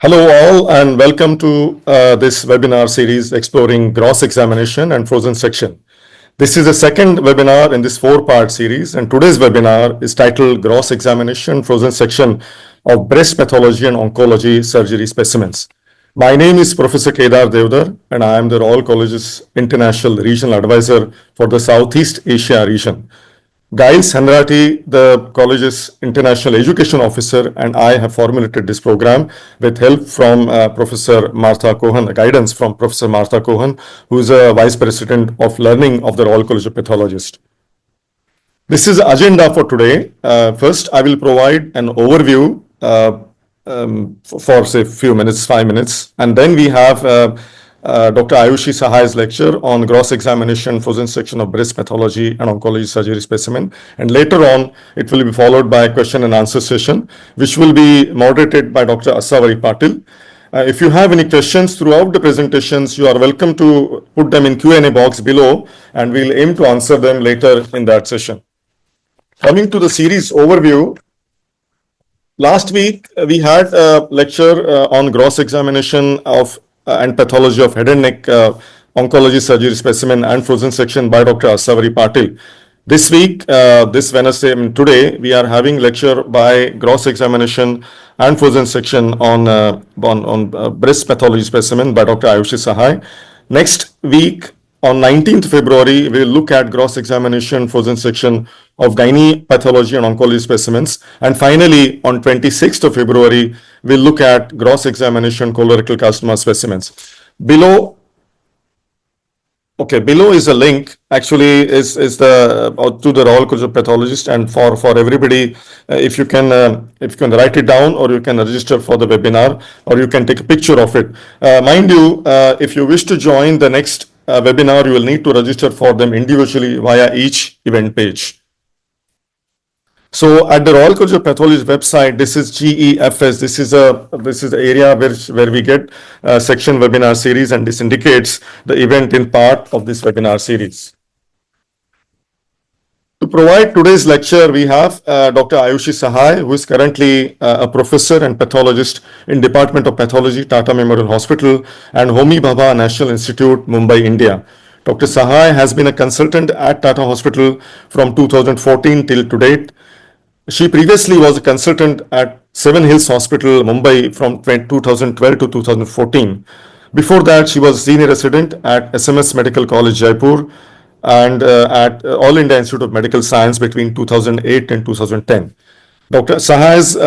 Hello all and welcome to this webinar series exploring gross examination and frozen section. This is the second webinar in this four-part series, and today's webinar is titled Gross Examination Frozen Section of Breast Pathology and Oncology Surgery Specimens. My name is Professor Kedar Devdar and I am the Royal College's International Regional Advisor for the Southeast Asia region. Giles Hanratty, the college's international education officer, and I have formulated this program with help from Professor Martha Cohen, guidance from Professor Martha Cohen, who is a Vice President of Learning of the Royal College of Pathologists. This is the agenda for today. First, I will provide an overview for say few minutes, 5 minutes, and then we have Dr. Ayushi Sahai's lecture on gross examination, frozen section of breast pathology and oncology surgery specimen. And later on, it will be followed by a question and answer session, which will be moderated by Dr. Asavari Patil. If you have any questions throughout the presentations, you are welcome to put them in Q&A box below, and we'll aim to answer them later in that session. Coming to the series overview, last week we had a lecture on gross examination of and pathology of head and neck oncology surgery specimen and frozen section by Dr. Asavari Patil. This week, this Wednesday, today, we are having lecture by gross examination and frozen section on breast pathology specimen by Dr. Ayushi Sahai. Next week, on 19th February, we will look at gross examination, frozen section of gynae pathology and oncology specimens. And finally, on 26th of February, we'll look at gross examination colorectal carcinoma specimens. Below is a link, actually is the to the Royal College of Pathologists, and for everybody, if you can write it down, or you can register for the webinar, or you can take a picture of it. Mind you, if you wish to join the next webinar, you will need to register for them individually via each event page. So at the Royal College of Pathology website, this is GEFS. This is the area where we get section webinar series, and this indicates the event in part of this webinar series. To provide today's lecture, we have Dr. Ayushi Sahai, who is currently a professor and pathologist in Department of Pathology, Tata Memorial Hospital, and Homi Bhabha National Institute, Mumbai, India. Dr. Sahai has been a consultant at Tata Hospital from 2014 till to date. She previously was a consultant at Seven Hills Hospital, Mumbai from 2012 to 2014. Before that, she was senior resident at SMS Medical College, Jaipur, and at All India Institute of Medical Science between 2008 and 2010. Dr. Sahai's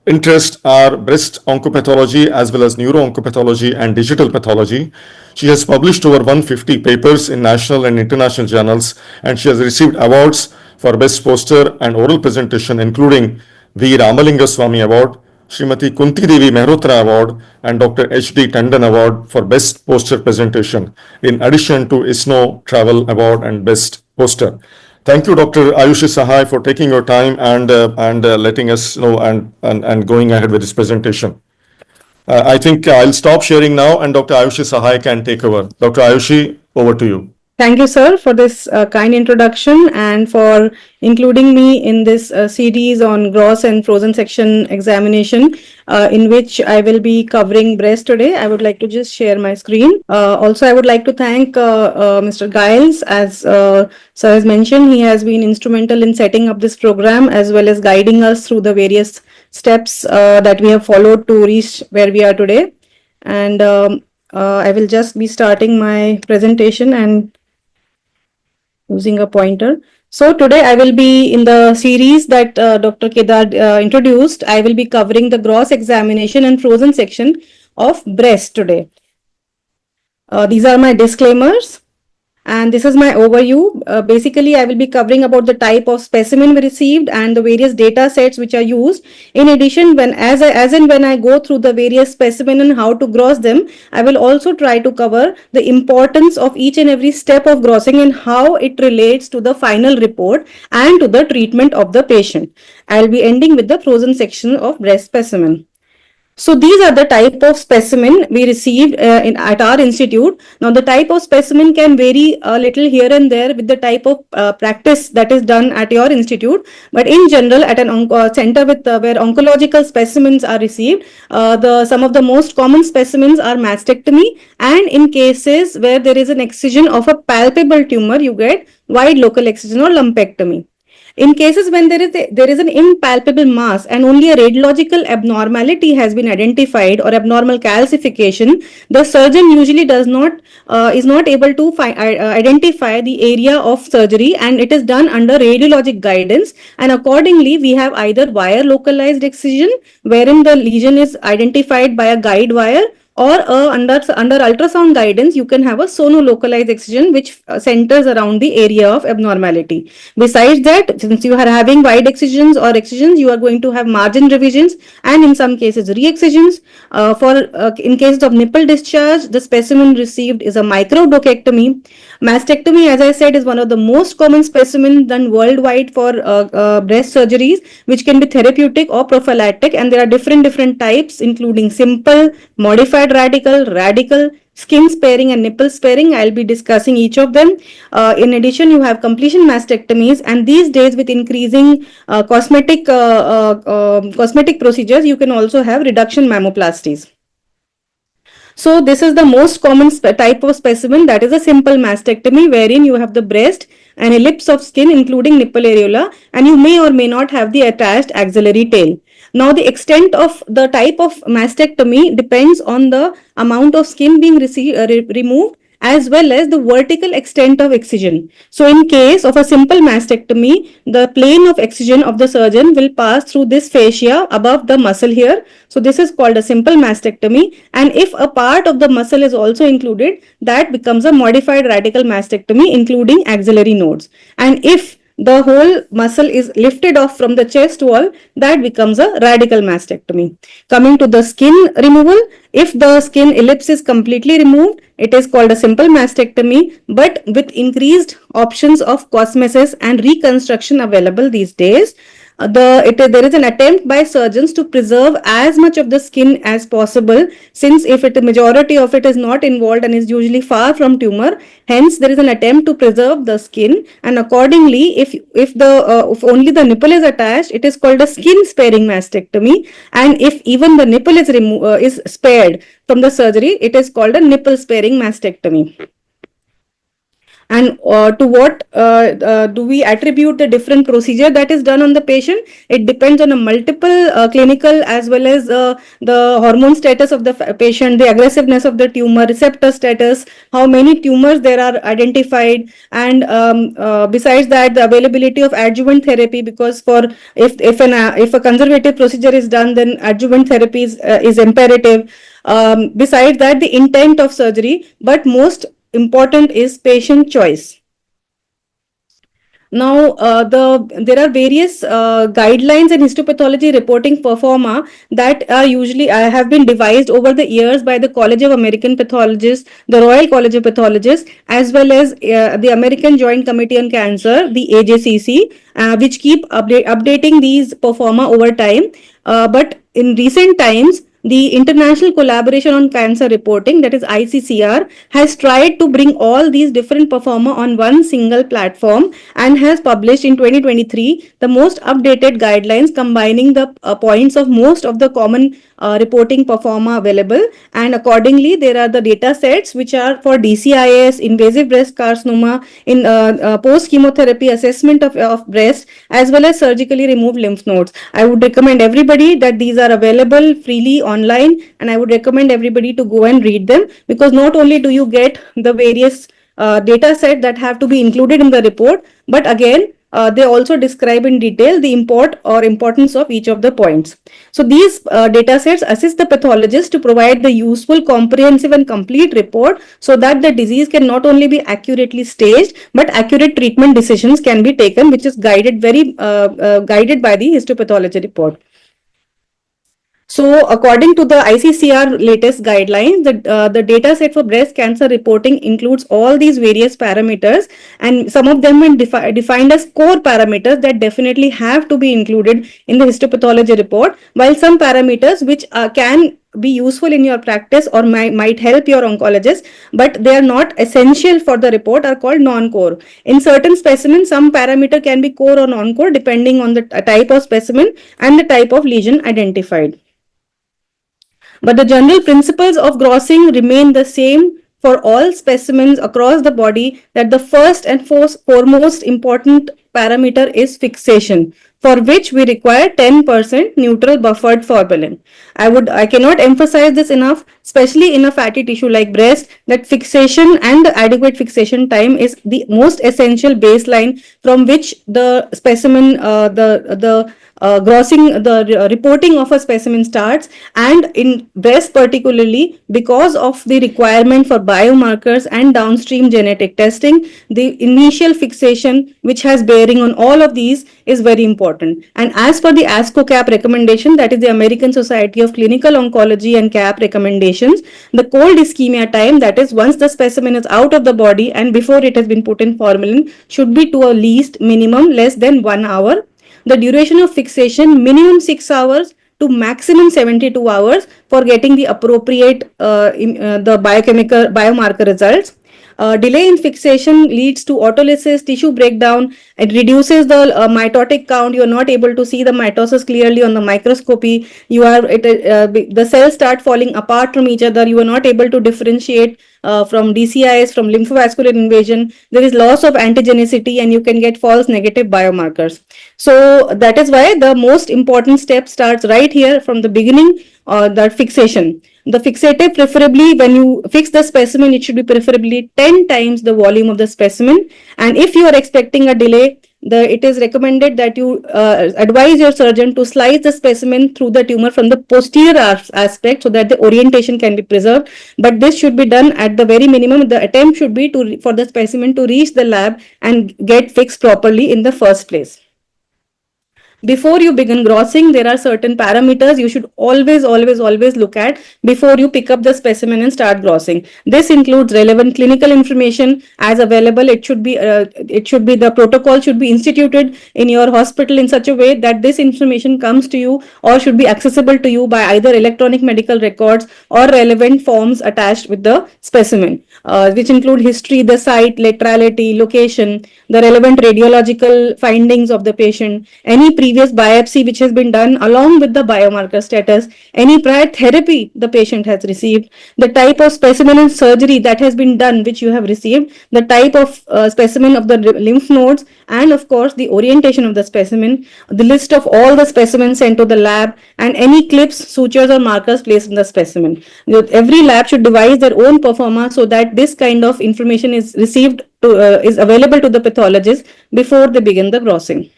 interests are breast oncopathology as well as neuro-oncopathology and digital pathology. She has published over 150 papers in national and international journals, and she has received awards for best poster and oral presentation, including V. Ramalinga Swamy Award, Srimati Kunti Devi Mehrotra Award, and Dr. H.D. Tandon Award for Best Poster Presentation, in addition to ISNO Travel Award and Best Poster. Thank you, Dr. Ayushi Sahai, for taking your time and letting us know and going ahead with this presentation. I think I'll stop sharing now, and Dr. Ayushi Sahai can take over. Dr. Ayushi, over to you. Thank you, sir, for this kind introduction and for including me in this series on gross and frozen section examination, in which I will be covering breast today. I would like to just share my screen. Also, I would like to thank Mr. Giles. As sir has mentioned, he has been instrumental in setting up this program as well as guiding us through the various steps that we have followed to reach where we are today. And I will just be starting my presentation and using a pointer. So today I will be in the series that Dr. Kedar introduced. I will be covering the gross examination and frozen section of breast today. These are my disclaimers. And this is my overview. Basically, I will be covering about the type of specimen we received and the various data sets which are used. In addition, when I go through the various specimen and how to gross them, I will also try to cover the importance of each and every step of grossing and how it relates to the final report and to the treatment of the patient. I will be ending with the frozen section of breast specimen. So these are the type of specimen we received at our institute. Now the type of specimen can vary a little here and there with the type of practice that is done at your institute. But in general, at an center with where oncological specimens are received, the some of the most common specimens are mastectomy, and in cases where there is an excision of a palpable tumor, you get wide local excision or lumpectomy. In cases when there is an impalpable mass and only a radiological abnormality has been identified or abnormal calcification, the surgeon usually is not able to identify the area of surgery, and it is done under radiologic guidance. And accordingly, we have either wire localized excision, wherein the lesion is identified by a guide wire, or under ultrasound guidance, you can have a sono-localized excision which centers around the area of abnormality. Besides that, since you are having wide excisions or excisions, you are going to have margin revisions and in some cases re-excisions. In cases of nipple discharge, the specimen received is a microdocectomy. Mastectomy, as I said, is one of the most common specimens done worldwide for breast surgeries, which can be therapeutic or prophylactic, and there are different types, including simple, modified radical, skin sparing and nipple sparing. I'll be discussing each of them. In addition, you have completion mastectomies, and these days with increasing cosmetic procedures, you can also have reduction mammoplasties. So this is the most common type of specimen, that is a simple mastectomy, wherein you have the breast, an ellipse of skin including nipple areola, and you may or may not have the attached axillary tail. Now the extent of the type of mastectomy depends on the amount of skin being removed as well as the vertical extent of excision. So in case of a simple mastectomy, the plane of excision of the surgeon will pass through this fascia above the muscle here. So this is called a simple mastectomy, and if a part of the muscle is also included, that becomes a modified radical mastectomy including axillary nodes. And if the whole muscle is lifted off from the chest wall, that becomes a radical mastectomy. Coming to the skin removal, if the skin ellipse is completely removed, it is called a simple mastectomy, but with increased options of cosmesis and reconstruction available these days. There is an attempt by surgeons to preserve as much of the skin as possible, since if the majority of it is not involved and is usually far from tumor, hence there is an attempt to preserve the skin, and accordingly, if only the nipple is attached, it is called a skin sparing mastectomy, and if even the nipple is spared from the surgery, it is called a nipple sparing mastectomy. And to what do we attribute the different procedure that is done on the patient? It depends on a multiple clinical as well as the hormone status of the patient, the aggressiveness of the tumor, receptor status, how many tumors there are identified, and besides that, the availability of adjuvant therapy, because if a conservative procedure is done, then adjuvant therapy is imperative. Besides that, the intent of surgery, but most important is patient choice. Now, there are various guidelines and histopathology reporting performa that are usually have been devised over the years by the College of American Pathologists, the Royal College of Pathologists, as well as the American Joint Committee on Cancer, the AJCC, which keep updating these performa over time. But in recent times, the International Collaboration on Cancer Reporting, that is ICCR, has tried to bring all these different performa on one single platform and has published in 2023 the most updated guidelines combining the points of most of the common reporting performa available, and accordingly there are the data sets which are for DCIS, invasive breast carcinoma, in post chemotherapy assessment of breast, as well as surgically removed lymph nodes. I would recommend everybody that these are available freely online, and I would recommend everybody to go and read them, because not only do you get the various data set that have to be included in the report, but again they also describe in detail the importance of each of the points. So these data sets assist the pathologist to provide the useful, comprehensive and complete report, so that the disease can not only be accurately staged, but accurate treatment decisions can be taken, which is guided by the histopathology report. So, according to the ICCR latest guidelines, the data set for breast cancer reporting includes all these various parameters, and some of them are defined as core parameters that definitely have to be included in the histopathology report, while some parameters which can be useful in your practice or might help your oncologist, but they are not essential for the report, are called non-core. In certain specimens, some parameter can be core or non-core depending on the type of specimen and the type of lesion identified. But the general principles of grossing remain the same for all specimens across the body, that the first and foremost important parameter is fixation, for which we require 10% neutral buffered formalin. I cannot emphasize this enough, especially in a fatty tissue like breast, that fixation and the adequate fixation time is the most essential baseline from which the specimen, the grossing, the reporting of a specimen starts. And in breast particularly, because of the requirement for biomarkers and downstream genetic testing, the initial fixation, which has bearing on all of these, is very important. And as per the ASCO-CAP recommendation, that is the American Society of Clinical Oncology and CAP recommendations, the cold ischemia time, that is once the specimen is out of the body and before it has been put in formalin, should be to a least minimum less than 1 hour. The duration of fixation minimum 6 hours to maximum 72 hours for getting the appropriate the biochemical biomarker results. Delay in fixation leads to autolysis, tissue breakdown. It reduces the mitotic count. You are not able to see the mitosis clearly on the microscopy. The cells start falling apart from each other. You are not able to differentiate from DCIS, from lymphovascular invasion. There is loss of antigenicity and you can get false negative biomarkers. So that is why the most important step starts right here from the beginning, that fixation. The fixative, preferably when you fix the specimen, it should be preferably 10 times the volume of the specimen. And if you are expecting a delay, it is recommended that you advise your surgeon to slice the specimen through the tumor from the posterior aspect so that the orientation can be preserved. But this should be done at the very minimum. The attempt should be for the specimen to reach the lab and get fixed properly in the first place. Before you begin grossing, there are certain parameters you should always look at before you pick up the specimen and start grossing. This includes relevant clinical information as available. It should be the protocol should be instituted in your hospital in such a way that this information comes to you or should be accessible to you by either electronic medical records or relevant forms attached with the specimen, which include history, the site, laterality, location, the relevant radiological findings of the patient, any previous biopsy which has been done along with the biomarker status, any prior therapy the patient has received, the type of specimen and surgery that has been done which you have received, the type of specimen of the lymph nodes, and of course the orientation of the specimen, the list of all the specimens sent to the lab, and any clips, sutures or markers placed in the specimen. Every lab should devise their own performa so that this kind of information is received is available to the pathologist before they begin the grossing.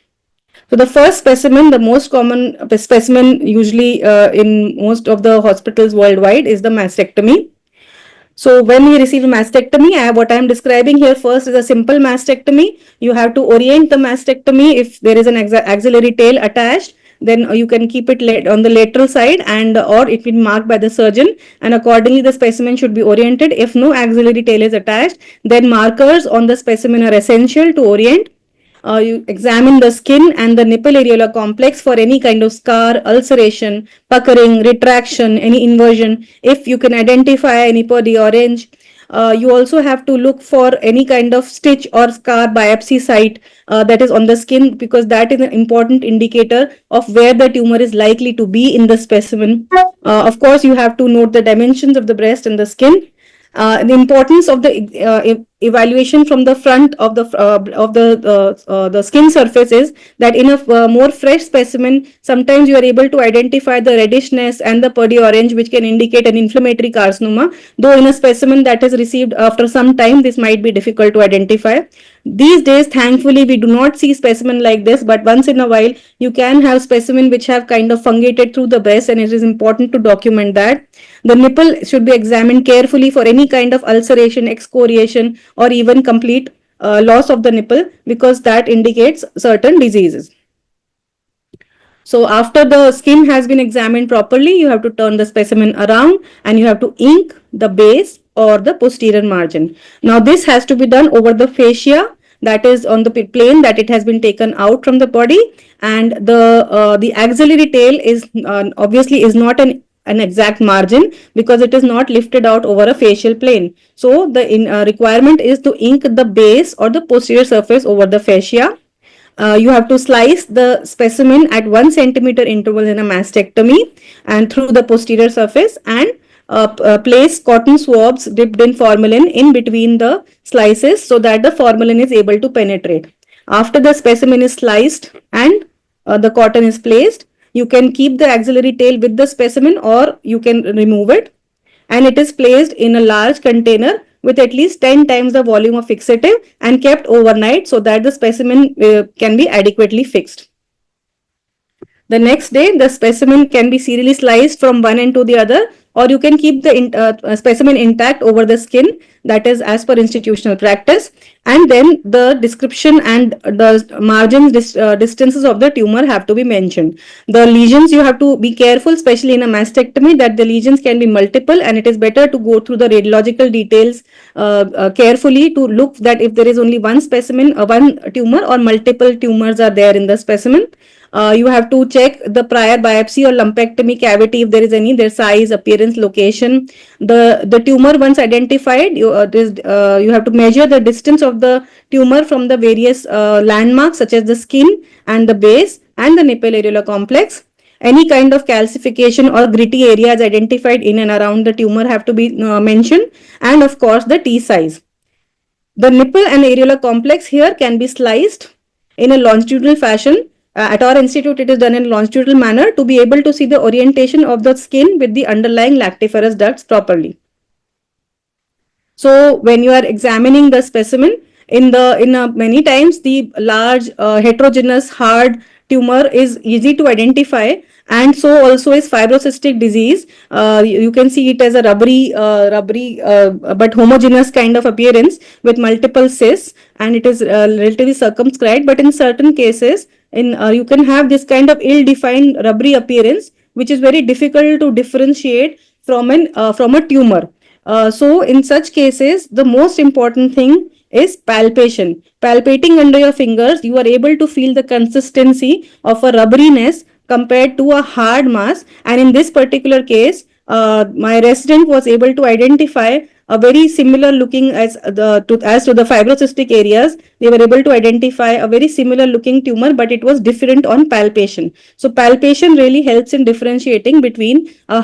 So the first specimen, the most common specimen usually in most of the hospitals worldwide, is the mastectomy. So when we receive a mastectomy, what I am describing here first is a simple mastectomy. You have to orient the mastectomy. If there is an axillary tail attached, then you can keep it on the lateral side, and or it will be marked by the surgeon, and accordingly the specimen should be oriented. If no axillary tail is attached, then markers on the specimen are essential to orient. You examine the skin and the nipple areolar complex for any kind of scar, ulceration, puckering, retraction, any inversion. If you can identify any purdy orange, you also have to look for any kind of stitch or scar biopsy site that is on the skin, because that is an important indicator of where the tumor is likely to be in the specimen. Of course, you have to note the dimensions of the breast and the skin. The importance of the evaluation from the front of the skin surface is that in a more fresh specimen, sometimes you are able to identify the reddishness and the purdy orange, which can indicate an inflammatory carcinoma. Though in a specimen that is received after some time, this might be difficult to identify. These days, thankfully, we do not see specimen like this, but once in a while, you can have specimen which have kind of fungated through the breast, and it is important to document that. The nipple should be examined carefully for any kind of ulceration, excoriation, or even complete loss of the nipple, because that indicates certain diseases. So after the skin has been examined properly, you have to turn the specimen around and you have to ink the base or the posterior margin. Now this has to be done over the fascia, that is on the plane that it has been taken out from the body, and the axillary tail is obviously is not an exact margin because it is not lifted out over a facial plane. So the requirement is to ink the base or the posterior surface over the fascia. You have to slice the specimen at 1 centimeter interval in a mastectomy and through the posterior surface, and place cotton swabs dipped in formalin in between the slices so that the formalin is able to penetrate. After the specimen is sliced and the cotton is placed, you can keep the axillary tail with the specimen or you can remove it, and it is placed in a large container with at least 10 times the volume of fixative and kept overnight so that the specimen can be adequately fixed. The next day, the specimen can be serially sliced from one end to the other, or you can keep the specimen intact over the skin, that is as per institutional practice. And then the description and the margin distances of the tumor have to be mentioned. The lesions, you have to be careful, especially in a mastectomy, that the lesions can be multiple, and it is better to go through the radiological details carefully to look that if there is only one specimen, one tumor, or multiple tumors are there in the specimen. You have to check the prior biopsy or lumpectomy cavity if there is any, their size, appearance, location. The tumor once identified, you have to measure the distance of the tumor from the various landmarks such as the skin and the base and the nipple areolar complex. Any kind of calcification or gritty areas identified in and around the tumor have to be mentioned, and of course the T size. The nipple and areolar complex here can be sliced in a longitudinal fashion. At our institute, it is done in a longitudinal manner to be able to see the orientation of the skin with the underlying lactiferous ducts properly. So when you are examining the specimen, many times the large heterogeneous hard tumor is easy to identify, and so also is fibrocystic disease. You can see it as a rubbery but homogeneous kind of appearance with multiple cysts, and it is relatively circumscribed. But in certain cases, you can have this kind of ill-defined rubbery appearance, which is very difficult to differentiate from a tumor. So in such cases, the most important thing is palpation. Palpating under your fingers, you are able to feel the consistency of a rubberiness compared to a hard mass. And in this particular case, my resident was able to identify a very similar looking as to the fibrocystic areas. They were able to identify a very similar looking tumor, but it was different on palpation. So palpation really helps in differentiating between a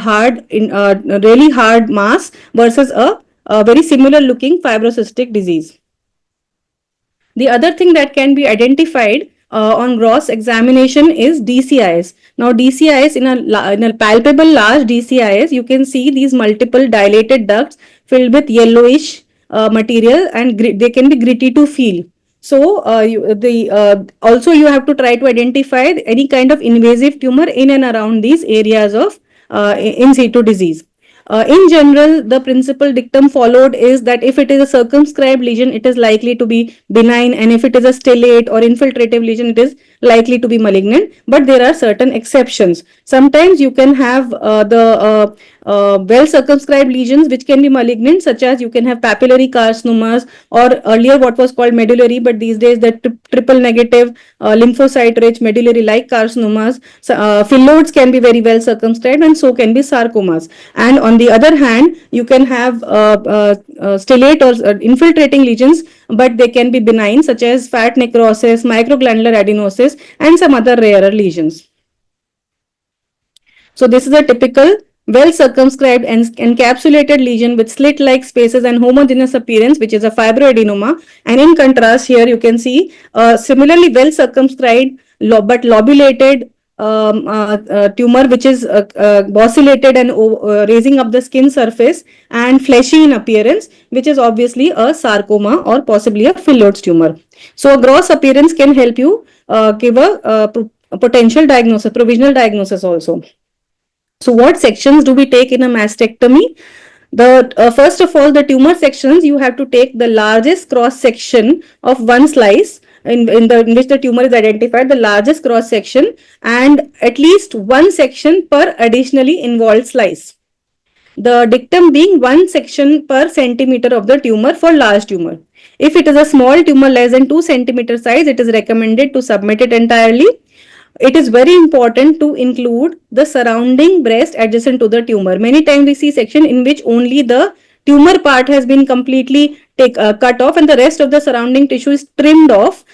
really hard mass versus a very similar looking fibrocystic disease. The other thing that can be identified on gross examination is DCIS. Now DCIS, in a palpable large DCIS, you can see these multiple dilated ducts filled with yellowish material, and they can be gritty to feel. So also you have to try to identify any kind of invasive tumor in and around these areas of in situ disease. In general, the principal dictum followed is that if it is a circumscribed lesion, it is likely to be benign, and if it is a stellate or infiltrative lesion, it is likely to be malignant. But there are certain exceptions. Sometimes you can have the well circumscribed lesions which can be malignant, such as you can have papillary carcinomas, or earlier what was called medullary, but these days the triple negative lymphocyte rich medullary like carcinomas. Phyllodes can be very well circumscribed, and so can be sarcomas. And on the other hand, you can have stellate or infiltrating lesions, but they can be benign, such as fat necrosis, microglandular adenosis, and some other rarer lesions. So this is a typical well circumscribed and encapsulated lesion with slit-like spaces and homogeneous appearance, which is a fibroadenoma. And in contrast, here you can see similarly well circumscribed but lobulated tumor, which is bossulated and raising up the skin surface and fleshy in appearance, which is obviously a sarcoma or possibly a Phyllodes tumor. So a gross appearance can help you give a potential diagnosis, provisional diagnosis also. So what sections do we take in a mastectomy? First of all, the tumor sections, you have to take the largest cross section of one slice, in which the tumor is identified, the largest cross section, and at least one section per additionally involved slice. The dictum being one section per centimeter of the tumor for large tumor. If it is a small tumor less than 2 centimeter size, it is recommended to submit it entirely. It is very important to include the surrounding breast adjacent to the tumor. Many times we see section in which only the tumor part has been completely cut off and the rest of the surrounding tissue is trimmed off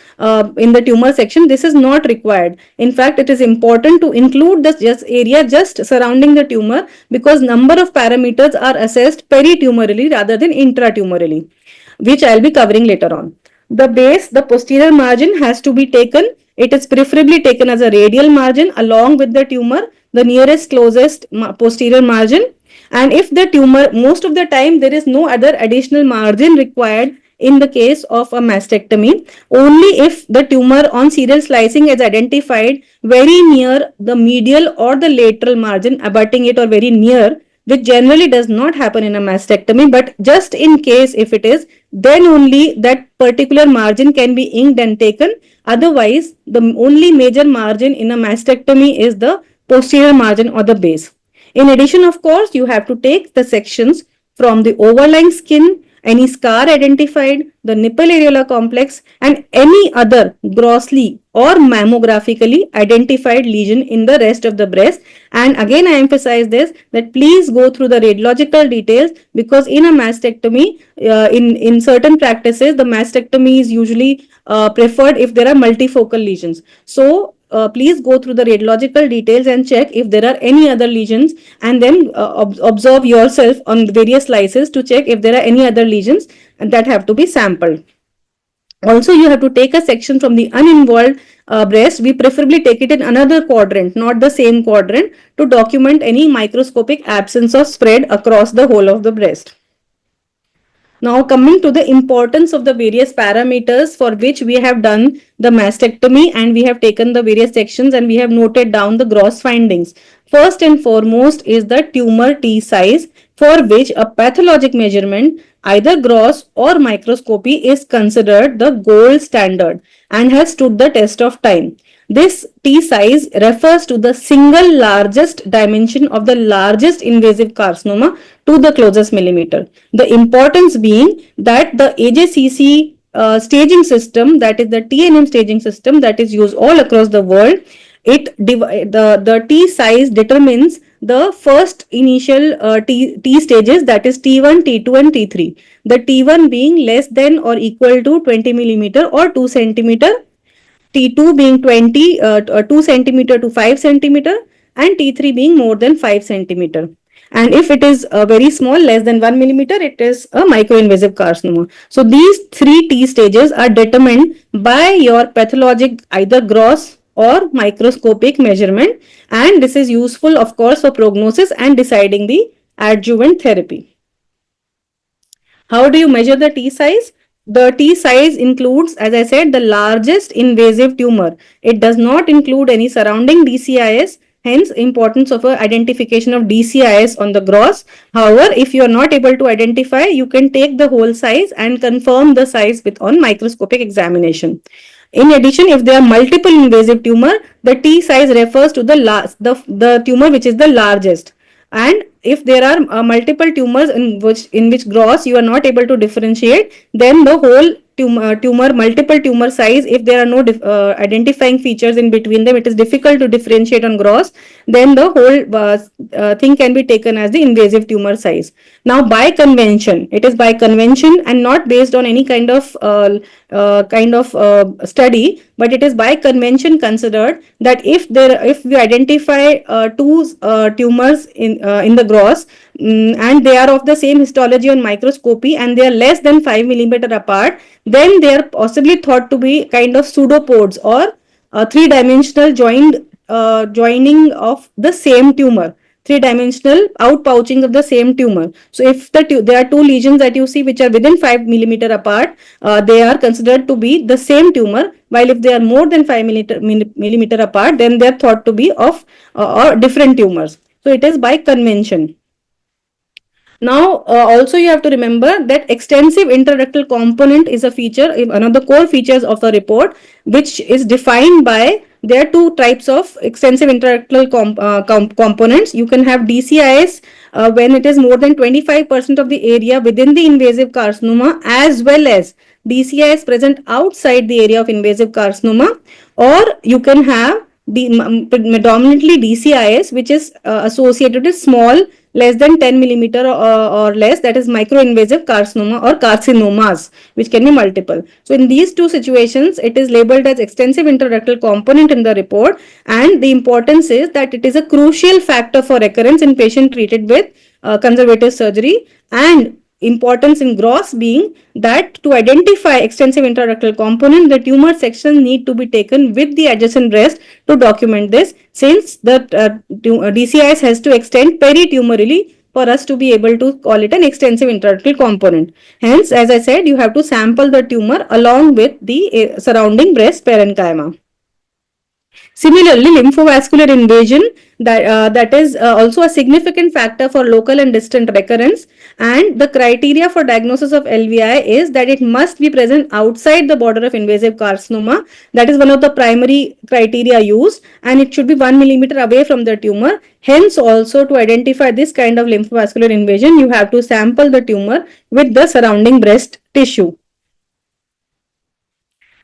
in the tumor section. This is not required. In fact, it is important to include the area just surrounding the tumor because number of parameters are assessed peritumorally rather than intratumorally, which I'll be covering later on. The base, the posterior margin has to be taken. It is preferably taken as a radial margin along with the tumor, the nearest closest posterior margin. And if the tumor, most of the time there is no other additional margin required in the case of a mastectomy. Only if the tumor on serial slicing is identified very near the medial or the lateral margin, abutting it or very near, which generally does not happen in a mastectomy, but just in case if it is, then only that particular margin can be inked and taken. Otherwise, the only major margin in a mastectomy is the posterior margin or the base. In addition, of course, you have to take the sections from the overlying skin, any scar identified, the nipple areola complex, and any other grossly or mammographically identified lesion in the rest of the breast. And again, I emphasize this, that please go through the radiological details, because in a mastectomy, in certain practices, the mastectomy is usually preferred if there are multifocal lesions. So please go through the radiological details and check if there are any other lesions, and then observe yourself on various slices to check if there are any other lesions that have to be sampled. Also, you have to take a section from the uninvolved breast. We preferably take it in another quadrant, not the same quadrant, to document any microscopic absence of spread across the whole of the breast. Now, coming to the importance of the various parameters for which we have done the mastectomy, and we have taken the various sections and we have noted down the gross findings. First and foremost is the tumor T size, for which a pathologic measurement, either gross or microscopy, is considered the gold standard and has stood the test of time. This T size refers to the single largest dimension of the largest invasive carcinoma to the closest millimeter. The importance being that the AJCC staging system, that is the TNM staging system that is used all across the world, the T size determines the first initial T stages, that is T1, T2 and T3. The T1 being less than or equal to 20 millimeter or 2 centimeter, T2 being 2 centimeter to 5 centimeter, and T3 being more than 5 centimeter. And if it is very small, less than 1 millimeter, it is a microinvasive carcinoma. So these three T stages are determined by your pathologic either gross or microscopic measurement, and this is useful, of course, for prognosis and deciding the adjuvant therapy. How do you measure the T size? The T size includes, as I said, the largest invasive tumor. It does not include any surrounding DCIS, hence importance of identification of DCIS on the gross. However, if you are not able to identify, you can take the whole size and confirm the size on microscopic examination. In addition, if there are multiple invasive tumor, the T size refers to the tumor which is the largest. And if there are multiple tumors in which gross you are not able to differentiate, then the whole tumor multiple tumor size, if there are no identifying features in between them, it is difficult to differentiate on gross, then the whole thing can be taken as the invasive tumor size. Now, by convention, it is by convention and not based on any kind of study, but it is by convention considered that if we identify two tumors in the gross, and they are of the same histology on microscopy and they are less than 5 millimeter apart, then they are possibly thought to be kind of pseudopods or three-dimensional joining of the same tumor, three-dimensional outpouching of the same tumor. So if there are two lesions that you see which are within 5 millimeter apart, they are considered to be the same tumor, while if they are more than 5 millimeter apart, then they are thought to be of different tumors. So it is by convention. Now, also you have to remember that extensive intraductal component is a feature, one of the core features of the report, which is defined by there are two types of extensive intraductal components. You can have DCIS when it is more than 25% of the area within the invasive carcinoma, as well as DCIS present outside the area of invasive carcinoma, or you can have predominantly DCIS, which is associated with small, less than 10 millimeter or less, that is microinvasive carcinoma or carcinomas, which can be multiple. So in these two situations, it is labeled as extensive intraductal component in the report, and the importance is that it is a crucial factor for recurrence in patient treated with conservative surgery, and importance in gross being that to identify extensive intraductal component, the tumor section need to be taken with the adjacent breast to document this, since the DCIS has to extend peritumorally for us to be able to call it an extensive intraductal component. Hence, as I said, you have to sample the tumor along with the surrounding breast parenchyma. Similarly, lymphovascular invasion that is also a significant factor for local and distant recurrence, and the criteria for diagnosis of LVI is that it must be present outside the border of invasive carcinoma. That is one of the primary criteria used, and it should be 1 millimeter away from the tumor. Hence, also to identify this kind of lymphovascular invasion, you have to sample the tumor with the surrounding breast tissue.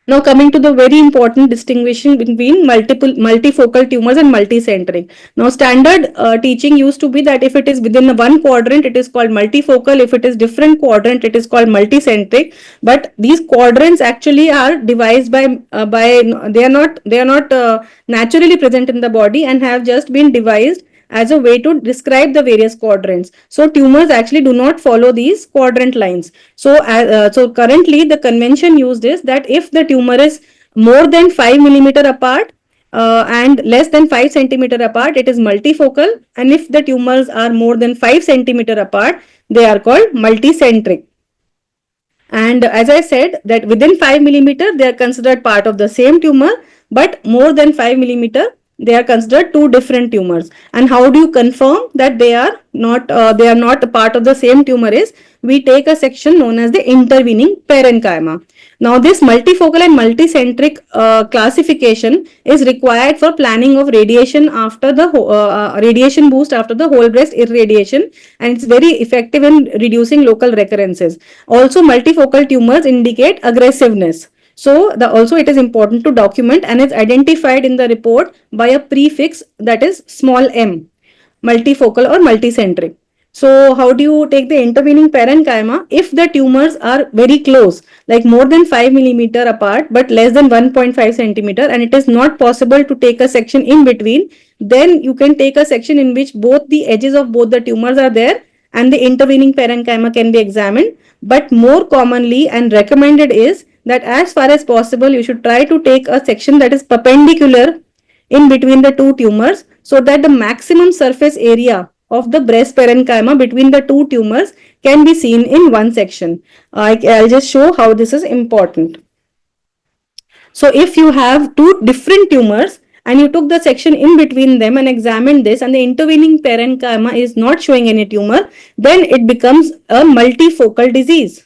Now coming to the very important distinguishing between multifocal tumors and multicentric. Now standard teaching used to be that if it is within one quadrant, it is called multifocal. If it is different quadrant, it is called multicentric. But these quadrants actually are devised by they are not naturally present in the body and have just been devised as a way to describe the various quadrants. So tumors actually do not follow these quadrant lines. So currently the convention used is that if the tumor is more than 5 millimeter apart and less than 5 centimeter apart, it is multifocal, and if the tumors are more than 5 centimeter apart, they are called multicentric. And as I said, that within 5 millimeter, they are considered part of the same tumor, but more than 5 millimeter, they are considered two different tumors. And how do you confirm that they are not a part of the same tumor is we take a section known as the intervening parenchyma. Now this multifocal and multicentric classification is required for planning of radiation after the radiation boost after the whole breast irradiation, and it's very effective in reducing local recurrences. Also, multifocal tumors indicate aggressiveness. So also it is important to document, and is identified in the report by a prefix that is small m, multifocal or multicentric. So how do you take the intervening parenchyma? If the tumors are very close, like more than 5 millimeter apart but less than 1.5 centimeter, and it is not possible to take a section in between, then you can take a section in which both the edges of both the tumors are there and the intervening parenchyma can be examined. But more commonly and recommended is that as far as possible, you should try to take a section that is perpendicular in between the two tumors, so that the maximum surface area of the breast parenchyma between the two tumors can be seen in one section. I'll just show how this is important. So if you have two different tumors and you took the section in between them and examined this, and the intervening parenchyma is not showing any tumor, then it becomes a multifocal disease.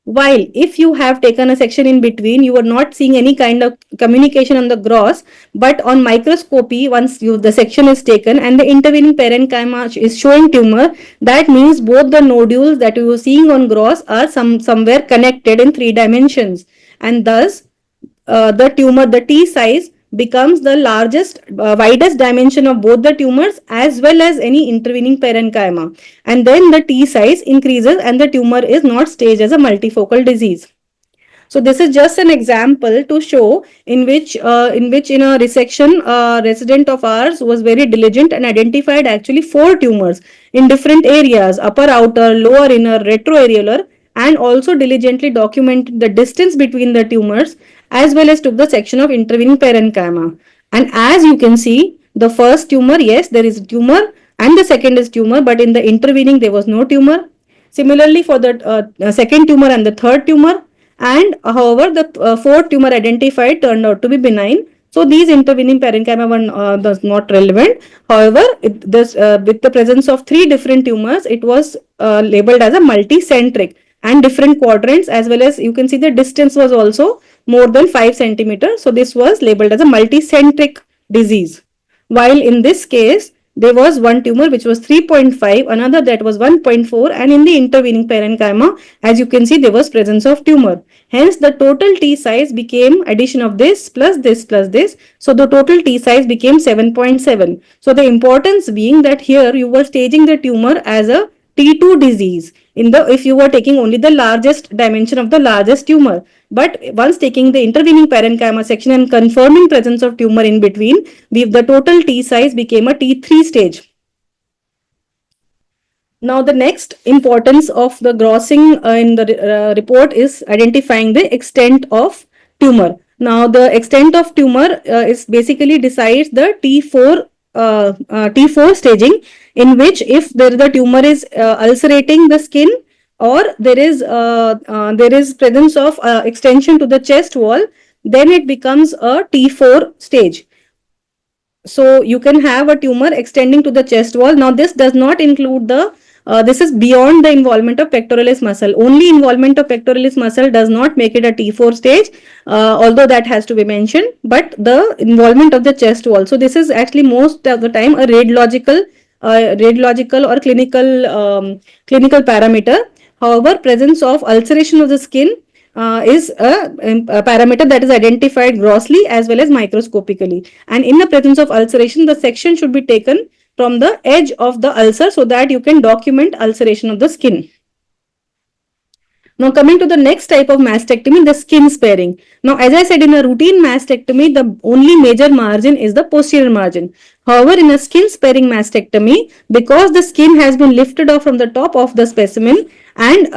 While if you have taken a section in between, you are not seeing any kind of communication on the gross, but on microscopy, once the section is taken and the intervening parenchyma is showing tumor, that means both the nodules that you are seeing on gross are somewhere connected in 3 dimensions, and thus the tumor, the T size becomes the largest, widest dimension of both the tumors as well as any intervening parenchyma, and then the T size increases and the tumor is not staged as a multifocal disease. So this is just an example to show in which in a resection resident of ours was very diligent and identified actually 4 tumors in different areas: upper outer, lower inner, retroareolar, and also diligently documented the distance between the tumors, as well as took the section of intervening parenchyma. And as you can see, the first tumor, yes, there is a tumor, and the second is tumor, but in the intervening there was no tumor. Similarly for the second tumor and the third tumor, and however the fourth tumor identified turned out to be benign, So these intervening parenchyma were not relevant. However, with the presence of 3 different tumors, it was labeled as a multicentric and different quadrants, as well as you can see the distance was also more than 5 centimeters. So this was labeled as a multicentric disease. While in this case, there was one tumor which was 3.5, another that was 1.4, and in the intervening parenchyma, as you can see, there was presence of tumor. Hence, the total T size became addition of this plus this plus this. So, the total T size became 7.7. So, the importance being that here you were staging the tumor as a T2 disease if you were taking only the largest dimension of the largest tumor. But once taking the intervening parenchyma section and confirming presence of tumor in between, the total T size became a T3 stage. Now, the next importance of the grossing in the report is identifying the extent of tumor. Now, the extent of tumor is basically decides the T4 staging, in which if the tumor is ulcerating the skin, or there is presence of extension to the chest wall, then it becomes a T4 stage. So you can have a tumor extending to the chest wall. Now this does not include this is beyond the involvement of pectoralis muscle. Only involvement of pectoralis muscle does not make it a T4 stage, although that has to be mentioned, but the involvement of the chest wall. So this is actually most of the time a radiological or clinical parameter. However, presence of ulceration of the skin is a parameter that is identified grossly as well as microscopically. And in the presence of ulceration, the section should be taken from the edge of the ulcer so that you can document ulceration of the skin. Now, coming to the next type of mastectomy, the skin sparing. Now, as I said, in a routine mastectomy, the only major margin is the posterior margin. However, in a skin sparing mastectomy, because the skin has been lifted off from the top of the specimen, and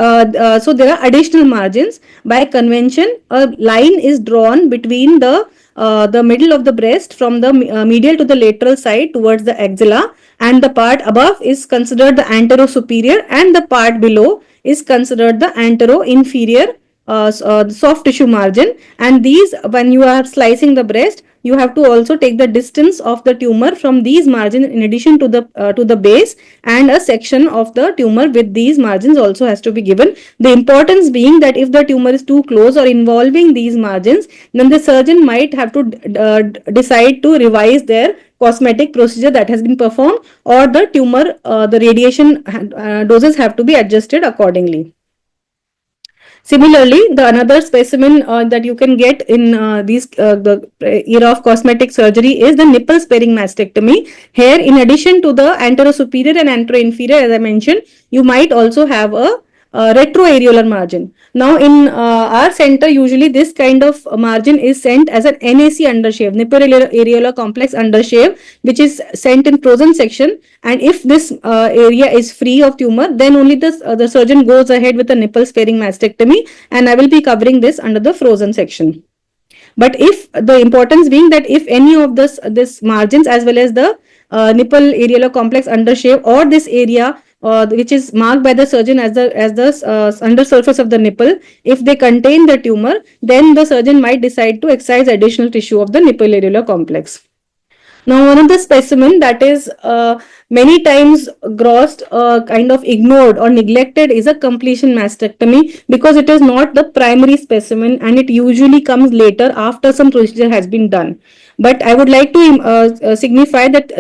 so there are additional margins. By convention, a line is drawn between the middle of the breast from the medial to the lateral side towards the axilla, and the part above is considered the antero-superior, and the part below is considered the antero-inferior soft tissue margin. And these, when you are slicing the breast, you have to also take the distance of the tumor from these margins in addition to the base, and a section of the tumor with these margins also has to be given. The importance being that if the tumor is too close or involving these margins, then the surgeon might have to decide to revise their cosmetic procedure that has been performed, or the tumor, the radiation doses have to be adjusted accordingly. Similarly, the another specimen that you can get in the era of cosmetic surgery is the nipple sparing mastectomy. Here, in addition to the antero-superior and antero-inferior, as I mentioned, you might also have a retroareolar margin. Now, in our center, usually this kind of margin is sent as an NAC undershave, nipple areolar complex undershave, which is sent in frozen section. And if this area is free of tumor, then only the surgeon goes ahead with a nipple sparing mastectomy, and I will be covering this under the frozen section. But if the importance being that if any of this margins as well as the nipple areolar complex undershave, or this area which is marked by the surgeon as the under surface of the nipple, if they contain the tumor, then the surgeon might decide to excise additional tissue of the nipple areolar complex. Now, one of the specimen that is many times grossed, kind of ignored or neglected, is a completion mastectomy, because it is not the primary specimen and it usually comes later after some procedure has been done. But I would like to signify that,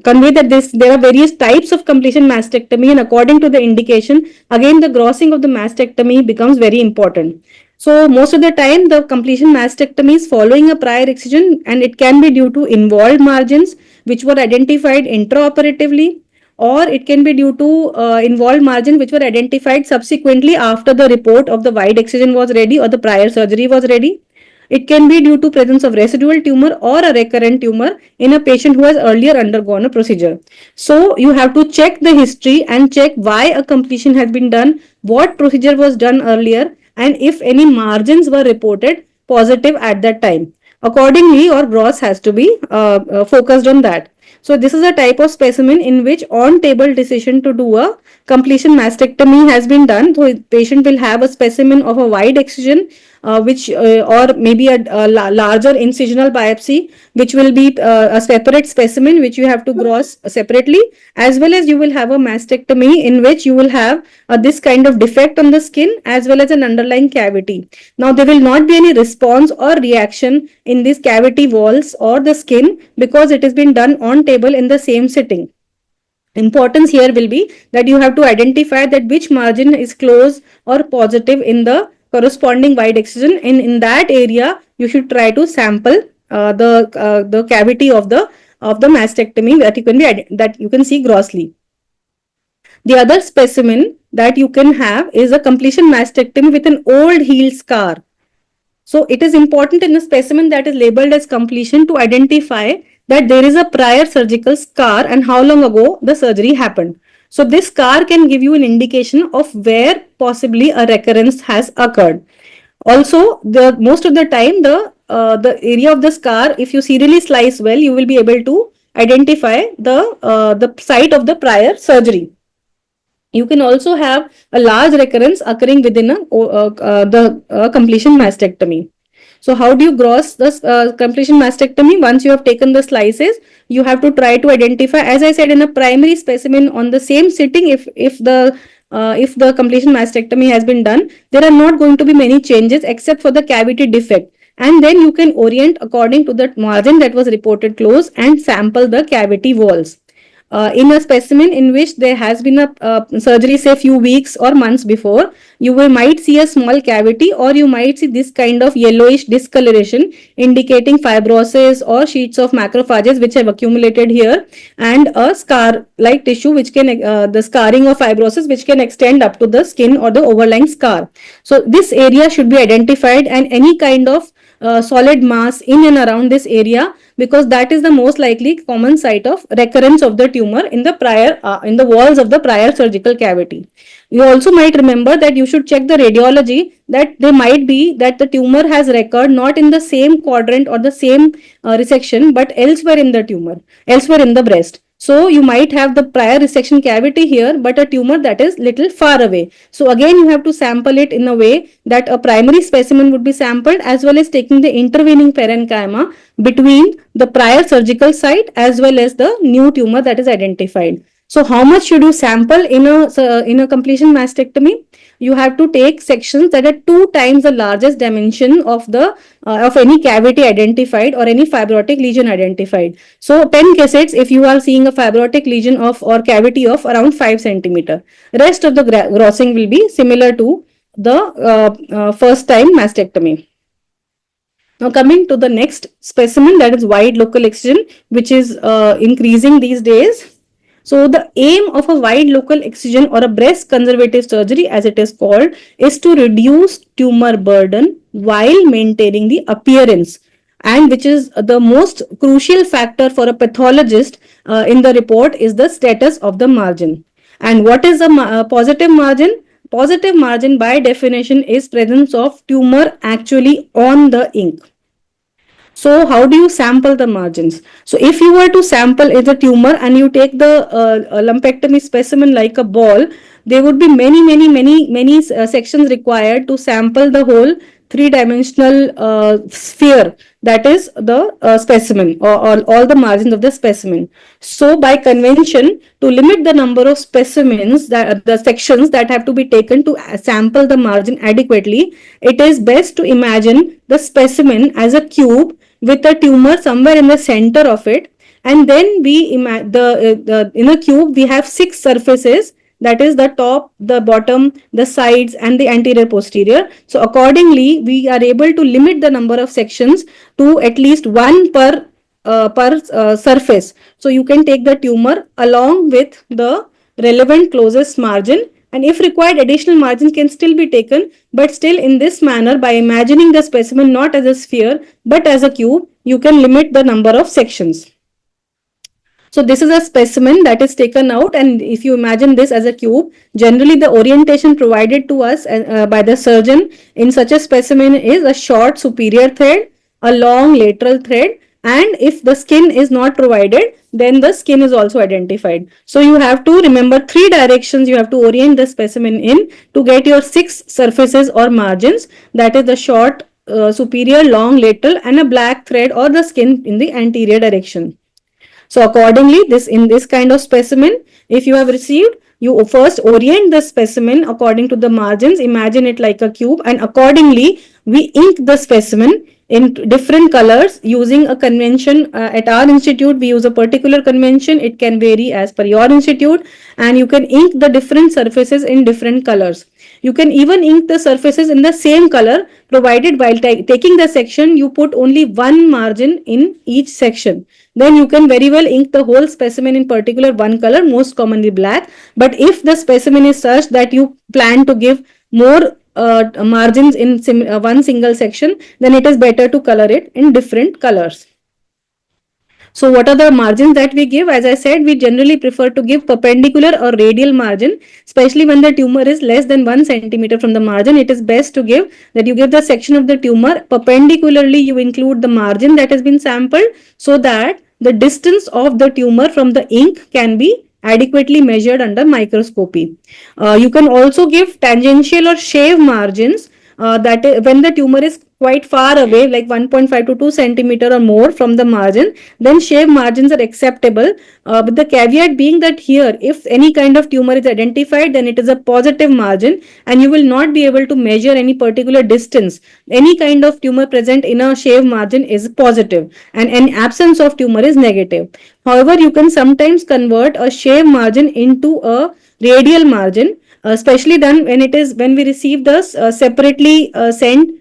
convey that there are various types of completion mastectomy, and according to the indication, again the grossing of the mastectomy becomes very important. So most of the time the completion mastectomy is following a prior excision, and it can be due to involved margins which were identified intraoperatively, or it can be due to involved margins which were identified subsequently after the report of the wide excision was ready or the prior surgery was ready. It can be due to presence of residual tumor or a recurrent tumor in a patient who has earlier undergone a procedure. So you have to check the history and check why a completion has been done, what procedure was done earlier, and if any margins were reported positive at that time. Accordingly, your gross has to be focused on that. So this is a type of specimen in which on-table decision to do a completion mastectomy has been done. So patient will have a specimen of a wide excision or maybe a larger incisional biopsy, which will be a separate specimen which you have to gross separately, as well as you will have a mastectomy in which you will have this kind of defect on the skin as well as an underlying cavity. Now there will not be any response or reaction in these cavity walls or the skin because it has been done on table in the same sitting. Importance here will be that you have to identify that which margin is close or positive in the corresponding wide excision. In that area, you should try to sample the cavity of the mastectomy that you can see grossly. The other specimen that you can have is a completion mastectomy with an old heel scar. So it is important in a specimen that is labeled as completion to identify that there is a prior surgical scar and how long ago the surgery happened. So this scar can give you an indication of where possibly a recurrence has occurred. Also, most of the time the area of the scar, if you serially slice well, you will be able to identify the site of the prior surgery. You can also have a large recurrence occurring within the completion mastectomy. So how do you gross the completion mastectomy? Once you have taken the slices, you have to try to identify, as I said, in a primary specimen on the same sitting, if the completion mastectomy has been done, there are not going to be many changes except for the cavity defect. And then you can orient according to the margin that was reported close and sample the cavity walls. In a specimen in which there has been a surgery, say few weeks or months before, you might see a small cavity, or you might see this kind of yellowish discoloration indicating fibrosis or sheets of macrophages which have accumulated here, and a scar like tissue which can the scarring of fibrosis which can extend up to the skin or the overlying scar. So this area should be identified, and any kind of solid mass in and around this area, because that is the most likely common site of recurrence of the tumor in the walls of the prior surgical cavity. You also might remember that you should check the radiology, that there might be that the tumor has recurred not in the same quadrant or the same resection, but elsewhere in the tumor, elsewhere in the breast. So you might have the prior resection cavity here, but a tumor that is little far away. So again, you have to sample it in a way that a primary specimen would be sampled, as well as taking the intervening parenchyma between the prior surgical site as well as the new tumor that is identified. So how much should you sample in a completion mastectomy? You have to take sections that are 2 times the largest dimension of any cavity identified or any fibrotic lesion identified. So 10 cassettes if you are seeing a fibrotic lesion or cavity of around 5 centimeter. Rest of the grossing will be similar to the first time mastectomy. Now coming to the next specimen, that is wide local excision, which is increasing these days. So the aim of a wide local excision or a breast conservative surgery, as it is called, is to reduce tumor burden while maintaining the appearance, and which is the most crucial factor for a pathologist in the report is the status of the margin. And what is a positive margin? Positive margin by definition is presence of tumor actually on the ink. So how do you sample the margins? So if you were to sample the tumor and you take the lumpectomy specimen like a ball, there would be many sections required to sample the whole 3-dimensional sphere, that is the specimen, or all the margins of the specimen. So by convention, to limit the number of specimens, the sections that have to be taken to sample the margin adequately, it is best to imagine the specimen as a cube with a tumor somewhere in the center of it, and then in a cube we have 6 surfaces, that is the top, the bottom, the sides, and the anterior posterior. So accordingly, we are able to limit the number of sections to at least 1 per surface. So you can take the tumor along with the relevant closest margin, and if required, additional margins can still be taken, but still in this manner, by imagining the specimen not as a sphere but as a cube, you can limit the number of sections. So this is a specimen that is taken out, and if you imagine this as a cube, generally the orientation provided to us by the surgeon in such a specimen is a short superior thread, a long lateral thread, And if the skin is not provided, then the skin is also identified. So you have to remember 3 directions you have to orient the specimen in to get your 6 surfaces or margins, that is the short, superior, long, lateral, and a black thread or the skin in the anterior direction. So accordingly, in this kind of specimen, if you have received, you first orient the specimen according to the margins, imagine it like a cube, and accordingly we ink the specimen in different colors using a convention. At our institute, we use a particular convention. It can vary as per your institute, and you can ink the different surfaces in different colors. You can even ink the surfaces in the same color, provided while taking the section, you put only one margin in each section. Then you can very well ink the whole specimen in particular one color, most commonly black. But if the specimen is such that you plan to give more margins in one single section, then it is better to color it in different colors. So what are the margins that we give? As I said, we generally prefer to give perpendicular or radial margin, especially when the tumor is less than 1 centimeter from the margin. It is best to give that you give the section of the tumor perpendicularly, you include the margin that has been sampled, so that the distance of the tumor from the ink can be adequately measured under microscopy. You can also give tangential or shave margins, that is, when the tumor is quite far away, like 1.5 to 2 centimeter or more from the margin, then shave margins are acceptable, with the caveat being that here, if any kind of tumor is identified, then it is a positive margin and you will not be able to measure any particular distance. Any kind of tumor present in a shave margin is positive and an absence of tumor is negative. However, you can sometimes convert a shave margin into a radial margin, especially then when we receive the separately sent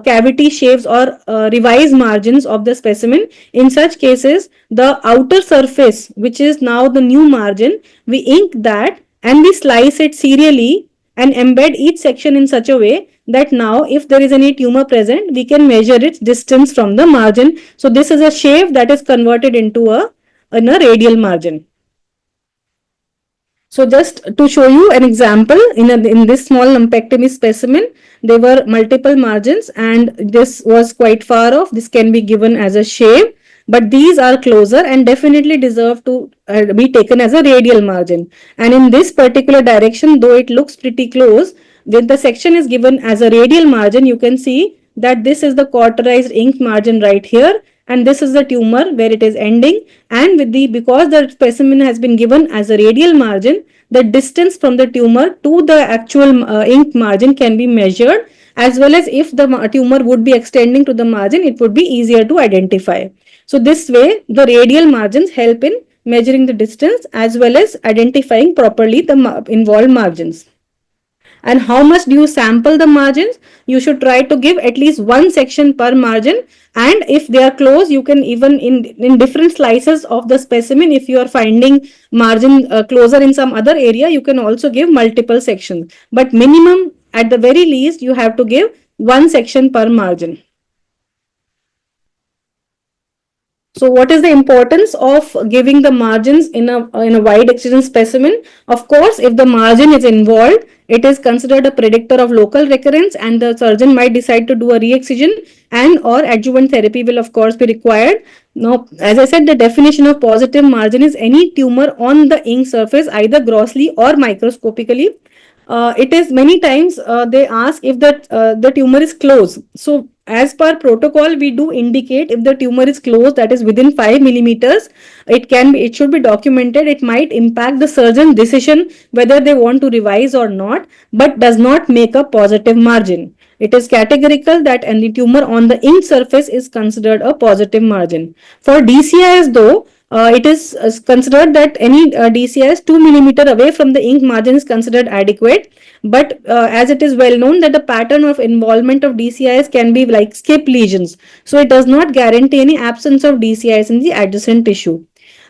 cavity shaves or revised margins of the specimen. In such cases, the outer surface, which is now the new margin, we ink that and we slice it serially and embed each section in such a way that now if there is any tumor present, we can measure its distance from the margin. So this is a shave that is converted into a radial margin. So just to show you an example, in this small lumpectomy specimen, there were multiple margins and this was quite far off. This can be given as a shave, but these are closer and definitely deserve to be taken as a radial margin. And in this particular direction, though it looks pretty close, when the section is given as a radial margin, you can see that this is the cauterized ink margin right here, and this is the tumor where it is ending, and because the specimen has been given as a radial margin, the distance from the tumor to the actual ink margin can be measured, as well as if the tumor would be extending to the margin, it would be easier to identify. So this way the radial margins help in measuring the distance as well as identifying properly the involved margins. And how much do you sample the margins? You should try to give at least one section per margin, and if they are close, you can even in different slices of the specimen, if you are finding margin closer in some other area, you can also give multiple sections, but minimum at the very least you have to give one section per margin. So what is the importance of giving the margins in a wide excision specimen? Of course, if the margin is involved, it is considered a predictor of local recurrence and the surgeon might decide to do a re-excision and or adjuvant therapy will of course be required. Now, as I said, the definition of positive margin is any tumor on the ink surface, either grossly or microscopically. It is many times they ask if the tumor is close. So as per protocol, we do indicate if the tumor is close, that is within 5 millimeters, it should be documented. It might impact the surgeon's decision whether they want to revise or not, but does not make a positive margin. It is categorical that any tumor on the ink surface is considered a positive margin. For DCIS though, it is considered that any DCIS 2 millimeter away from the ink margin is considered adequate, but as it is well known that the pattern of involvement of DCIS can be like skip lesions, so it does not guarantee any absence of DCIS in the adjacent tissue.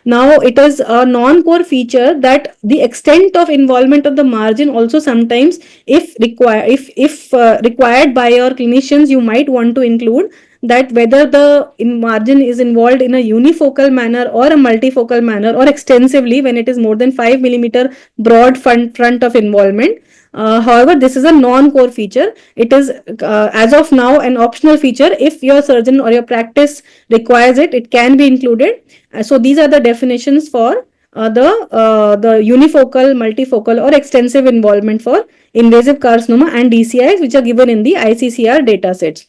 Now, it is a non-core feature that the extent of involvement of the margin also sometimes, if required by your clinicians, you might want to include that whether the margin is involved in a unifocal manner or a multifocal manner or extensively when it is more than 5 millimeter broad front of involvement. However, this is a non-core feature. It is, as of now, an optional feature. If your surgeon or your practice requires it, it can be included. So these are the definitions for the unifocal, multifocal, or extensive involvement for invasive carcinoma and DCIs, which are given in the ICCR datasets.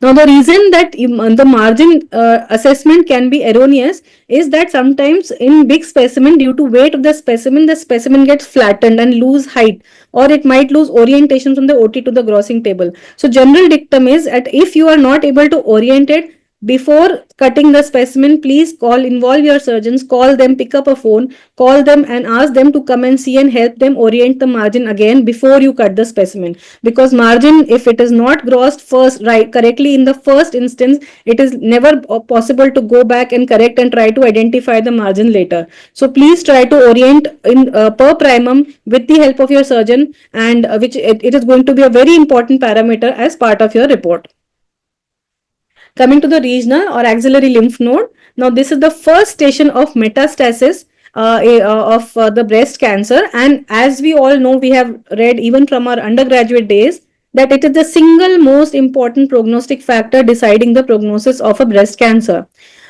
Now, the reason that the margin assessment can be erroneous is that sometimes in big specimen, due to weight of the specimen gets flattened and lose height, or it might lose orientation from the OT to the grossing table. So, general dictum is that if you are not able to orient it before cutting the specimen, please involve your surgeons, call them, pick up a phone, call them and ask them to come and see and help them orient the margin again before you cut the specimen. Because margin, if it is not grossed correctly in the first instance, it is never possible to go back and correct and try to identify the margin later. So please try to orient in per primum with the help of your surgeon, and which it is going to be a very important parameter as part of your report. Coming to the regional or axillary lymph node, now this is the first station of metastasis of the breast cancer, and as we all know, we have read even from our undergraduate days that it is the single most important prognostic factor deciding the prognosis of a breast cancer.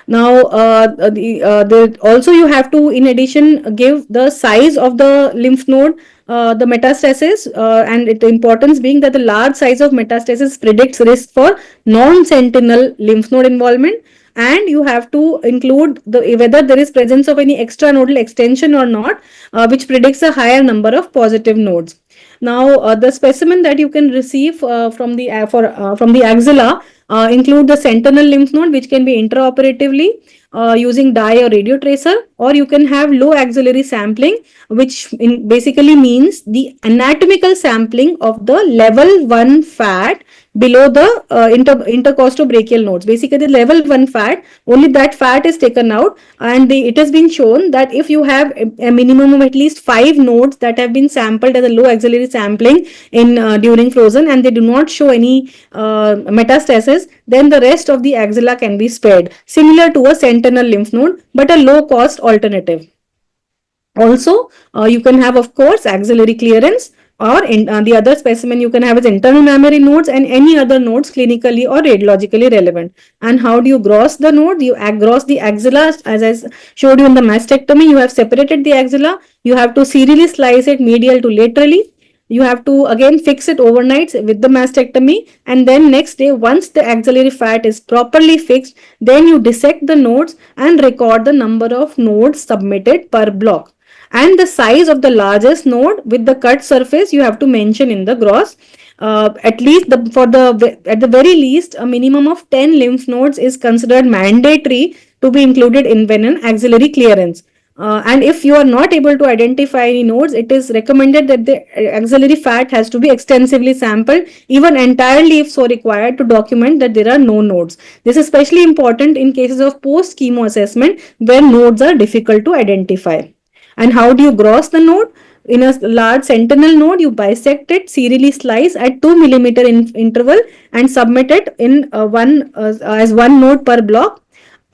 Now, also you have to, in addition, give the size of the lymph node, the metastasis, and the importance being that the large size of metastasis predicts risk for non-sentinel lymph node involvement, and you have to include whether there is presence of any extranodal extension or not, which predicts a higher number of positive nodes. Now, the specimen that you can receive from the axilla include the sentinel lymph node, which can be intraoperatively using dye or radio tracer, or you can have low axillary sampling, which basically means the anatomical sampling of the level 1 fat below the intercostobrachial nodes. Basically, the level 1 fat, only that fat is taken out, and it has been shown that if you have a minimum of at least 5 nodes that have been sampled as a low axillary sampling in during frozen, and they do not show any metastasis, then the rest of the axilla can be spared, similar to a sentinel lymph node, but a low cost alternative. Also, you can have, of course, axillary clearance, or the other specimen you can have is internal mammary nodes and any other nodes clinically or radiologically relevant. And how do you gross the node? You gross the axilla, as I showed you in the mastectomy. You have separated the axilla. You have to serially slice it medial to laterally. You have to again fix it overnight with the mastectomy, and then next day, once the axillary fat is properly fixed, then you dissect the nodes and record the number of nodes submitted per block. And the size of the largest node with the cut surface you have to mention in the gross. At least at the very least, a minimum of 10 lymph nodes is considered mandatory to be included in when an axillary clearance. And if you are not able to identify any nodes, it is recommended that the axillary fat has to be extensively sampled, even entirely if so required, to document that there are no nodes. This is especially important in cases of post-chemo assessment where nodes are difficult to identify. And how do you gross the node? In a large sentinel node, you bisect it, serially slice at 2 millimeter interval and submit it in as one node per block.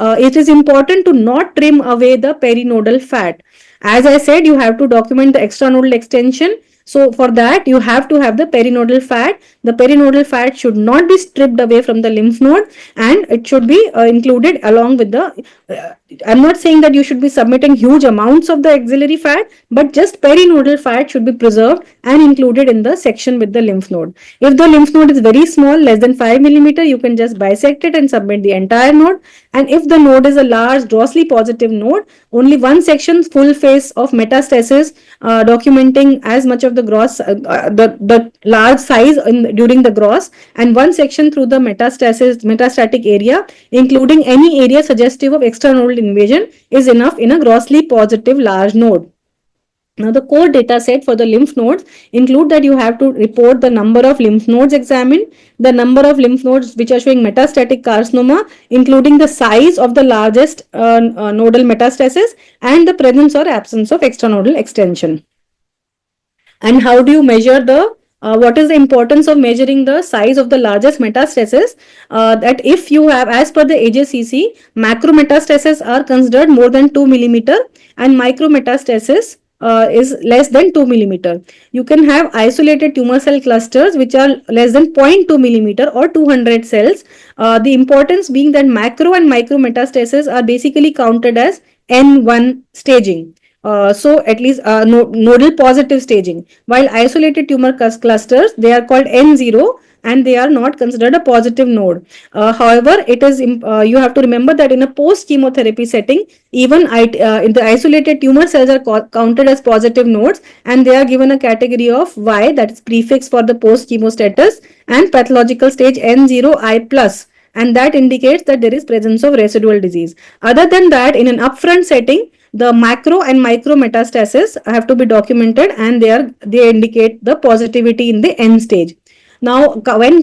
It is important to not trim away the perinodal fat. As I said, you have to document the extranodal extension. So for that, you have to have the perinodal fat. The perinodal fat should not be stripped away from the lymph node, and it should be included along with the I'm not saying that you should be submitting huge amounts of the axillary fat, but just perinodal fat should be preserved and included in the section with the lymph node. If the lymph node is very small, less than 5 millimeter, you can just bisect it and submit the entire node. And if the node is a large, grossly positive node, only one section full face of metastasis documenting as much of the gross, the large size during the gross, and one section through the metastatic area, including any area suggestive of extranodal invasion, is enough in a grossly positive large node. Now, the core data set for the lymph nodes include that you have to report the number of lymph nodes examined, the number of lymph nodes which are showing metastatic carcinoma, including the size of the largest nodal metastasis, and the presence or absence of extranodal extension. And how do you measure what is the importance of measuring the size of the largest metastasis? That if you have, as per the AJCC, macrometastases are considered more than 2 millimeter and micrometastasis is less than 2 millimeter. You can have isolated tumor cell clusters which are less than 0.2 millimeter or 200 cells. The importance being that macro and micro metastasis are basically counted as N1 staging. So at least nodal positive staging, while isolated tumor clusters, they are called N0 and they are not considered a positive node. However, it is you have to remember that in a post chemotherapy setting, even in the isolated tumor cells are counted as positive nodes, and they are given a category of Y, that is prefix for the post chemo status, and pathological stage N0I plus, and that indicates that there is presence of residual disease. Other than that, in an upfront setting, the macro and micro metastasis have to be documented, and they indicate the positivity in the end stage. Now, when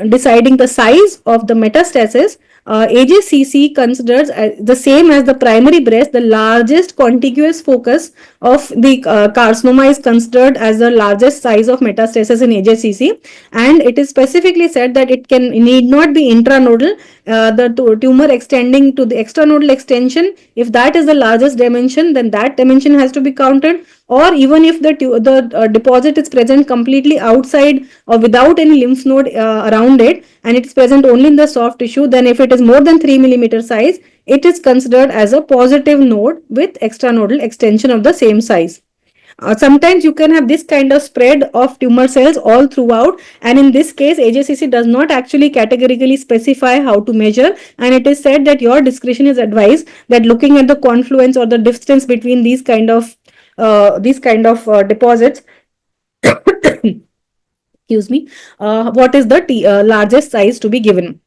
deciding the size of the metastasis, AJCC considers the same as the primary breast, the largest contiguous focus of the carcinoma is considered as the largest size of metastasis in AJCC, and it is specifically said that it need not be intranodal. The tumor extending to the extranodal extension, if that is the largest dimension, then that dimension has to be counted. Or even if the deposit is present completely outside or without any lymph node around it, and it is present only in the soft tissue, then if it is more than 3 millimeter size, it is considered as a positive node with extranodal extension of the same size. Sometimes you can have this kind of spread of tumor cells all throughout, and in this case AJCC does not actually categorically specify how to measure, and it is said that your discretion is advised, that looking at the confluence or the distance between these kind of deposits excuse me, what is the largest size to be given.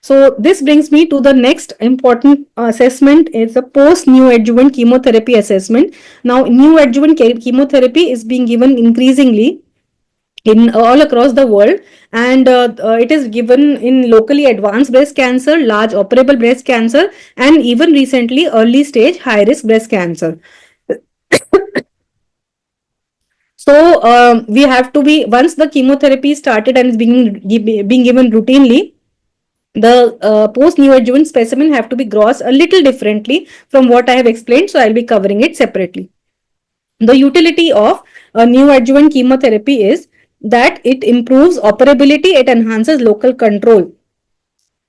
So this brings me to the next important assessment, is the post neoadjuvant chemotherapy assessment. Now, neoadjuvant chemotherapy is being given increasingly in all across the world, and it is given in locally advanced breast cancer, large operable breast cancer, and even recently early stage high risk breast cancer. So we have to be, once the chemotherapy started and is being given routinely, the post neoadjuvant specimen have to be grossed a little differently from what I have explained, so I'll be covering it separately. The utility of neoadjuvant chemotherapy is that it improves operability, it enhances local control.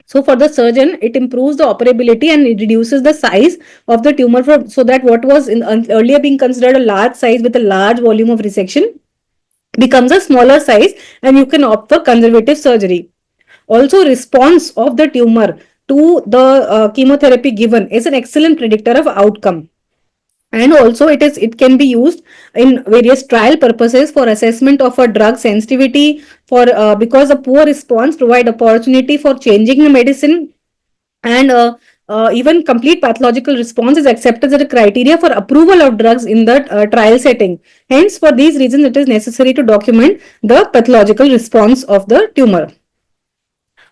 So for the surgeon, it improves the operability and it reduces the size of the tumor, so that what was earlier being considered a large size with a large volume of resection becomes a smaller size, and you can opt for conservative surgery. Also, response of the tumor to the chemotherapy given is an excellent predictor of outcome. And also it can be used in various trial purposes for assessment of a drug sensitivity, for because a poor response provide opportunity for changing the medicine, and even complete pathological response is accepted as a criteria for approval of drugs in the trial setting. Hence, for these reasons, it is necessary to document the pathological response of the tumor.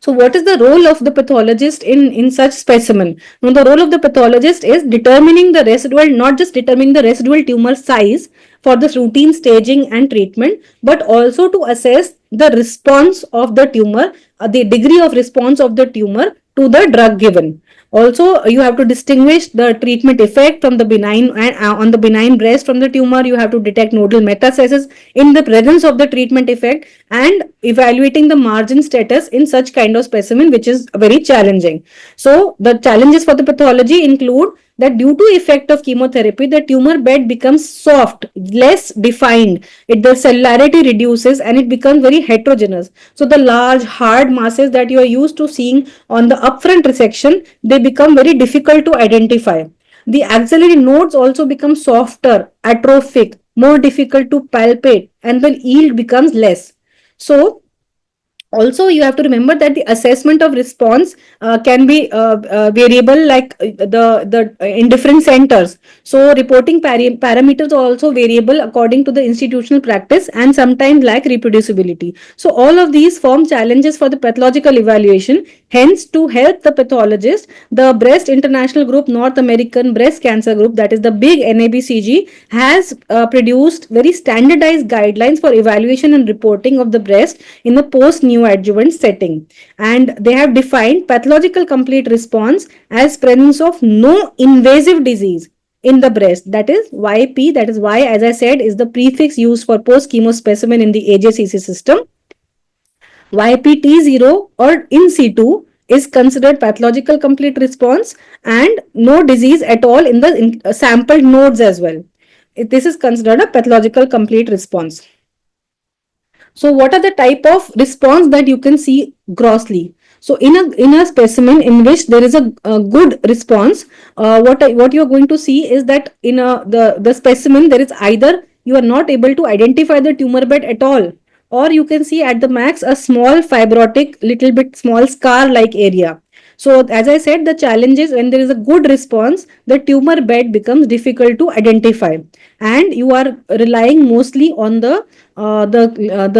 So what is the role of the pathologist in such specimen? Now, the role of the pathologist is determining the residual, not just determining the residual tumor size for this routine staging and treatment, but also to assess the response of the tumor, the degree of response of the tumor to the drug given. Also, you have to distinguish the treatment effect from the benign, on the benign breast from the tumor. You have to detect nodal metastasis in the presence of the treatment effect, and evaluating the margin status in such kind of specimen, which is very challenging. So the challenges for the pathology include that due to effect of chemotherapy, the tumor bed becomes soft, less defined, the cellularity reduces, and it becomes very heterogeneous. So the large hard masses that you are used to seeing on the upfront resection, they become very difficult to identify. The axillary nodes also become softer, atrophic, more difficult to palpate, and the yield becomes less. So also, you have to remember that the assessment of response can be variable, like the in different centers. So reporting parameters are also variable according to the institutional practice, and sometimes lack reproducibility. So all of these form challenges for the pathological evaluation. Hence, to help the pathologist, the Breast International Group North American Breast Cancer Group, that is the big NABCG, has produced very standardized guidelines for evaluation and reporting of the breast in the post neoadjuvant setting, and they have defined pathological complete response as presence of no invasive disease in the breast. That is YP, that is Y, as I said, is the prefix used for post-chemo specimen in the AJCC system. YPT0 or in situ is considered pathological complete response and no disease at all in the sampled nodes as well. This is considered a pathological complete response. So what are the type of response that you can see grossly? So in a specimen in which there is a good response, what you are going to see is that in the specimen there is either you are not able to identify the tumor bed at all, or you can see at the max a small fibrotic, little bit small scar like area. So as I said, the challenge is when there is a good response, the tumor bed becomes difficult to identify, and you are relying mostly on the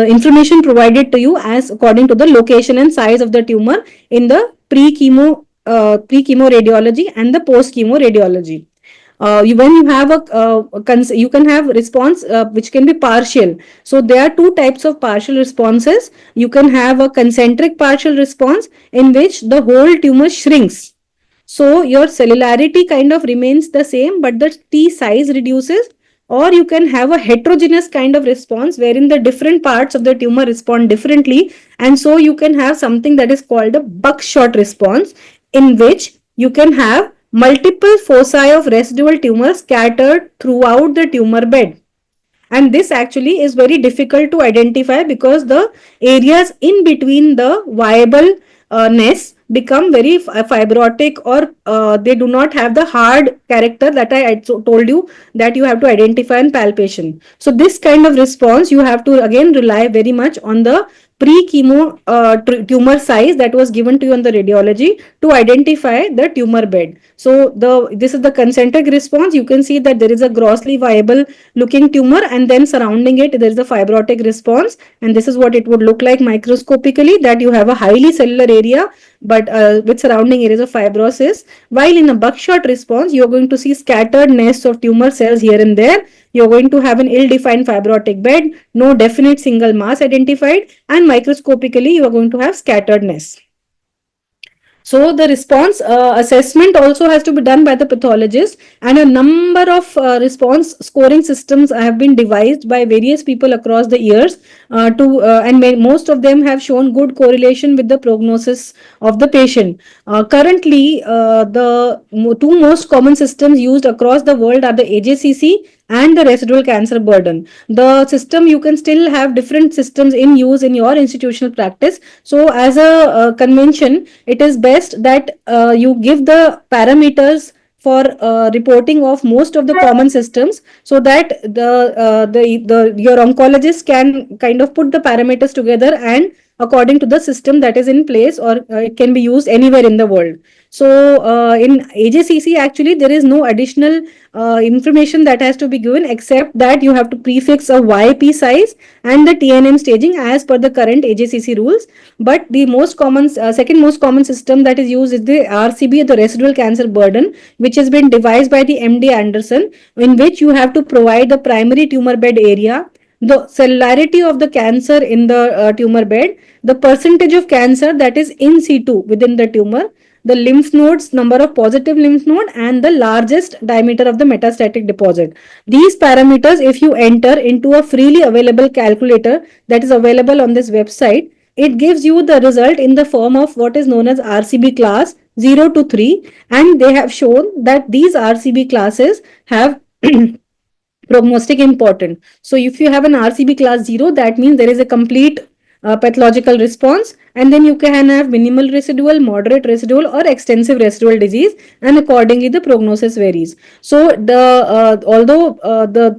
information provided to you as according to the location and size of the tumor in the pre-chemo radiology and the post-chemo radiology. When you have you can have response which can be partial. So there are two types of partial responses. You can have a concentric partial response in which the whole tumor shrinks. So your cellularity kind of remains the same, but the T size reduces. Or you can have a heterogeneous kind of response wherein the different parts of the tumor respond differently. And so you can have something that is called a buckshot response, in which you can have multiple foci of residual tumor scattered throughout the tumor bed. And this actually is very difficult to identify because the areas in between the viable nests become very fibrotic, or they do not have the hard character that I told you that you have to identify in palpation. So this kind of response you have to again rely very much on the pre-chemo tumor size that was given to you on the radiology to identify the tumor bed. So this is the concentric response. You can see that there is a grossly viable looking tumor, and then surrounding it there is a fibrotic response, and this is what it would look like microscopically, that you have a highly cellular area but with surrounding areas of fibrosis. While in a buckshot response, you are going to see scattered nests of tumor cells here and there. You're going to have an ill-defined fibrotic bed, no definite single mass identified, and microscopically you are going to have scattered nests. So the response assessment also has to be done by the pathologist, and a number of response scoring systems have been devised by various people across the years and most of them have shown good correlation with the prognosis of the patient. Currently, the two most common systems used across the world are the AJCC and the residual cancer burden. The system, you can still have different systems in use in your institutional practice. So as a convention, it is best that you give the parameters for reporting of most of the common systems, so that your oncologist can kind of put the parameters together and according to the system that is in place, or it can be used anywhere in the world. So in AJCC, actually there is no additional information that has to be given, except that you have to prefix a YP size and the TNM staging as per the current AJCC rules. But the most common second most common system that is used is the RCB, the residual cancer burden, which has been devised by the MD Anderson, in which you have to provide the primary tumor bed area, the cellularity of the cancer in the tumor bed, the percentage of cancer that is in situ within the tumor, the lymph nodes, number of positive lymph node, and the largest diameter of the metastatic deposit. These parameters, if you enter into a freely available calculator that is available on this website, it gives you the result in the form of what is known as RCB class 0 to 3, and they have shown that these RCB classes have prognostic important. So if you have an RCB class 0, that means there is a complete pathological response, and then you can have minimal residual, moderate residual, or extensive residual disease, and accordingly the prognosis varies. So although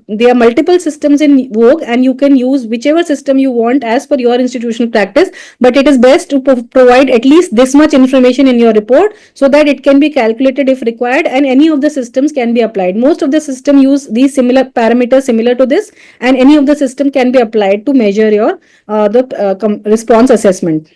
there are multiple systems in vogue, and you can use whichever system you want as per your institutional practice, but it is best to provide at least this much information in your report so that it can be calculated if required, and any of the systems can be applied. Most of the system use these similar parameters similar to this, and any of the system can be applied to measure your response assessment.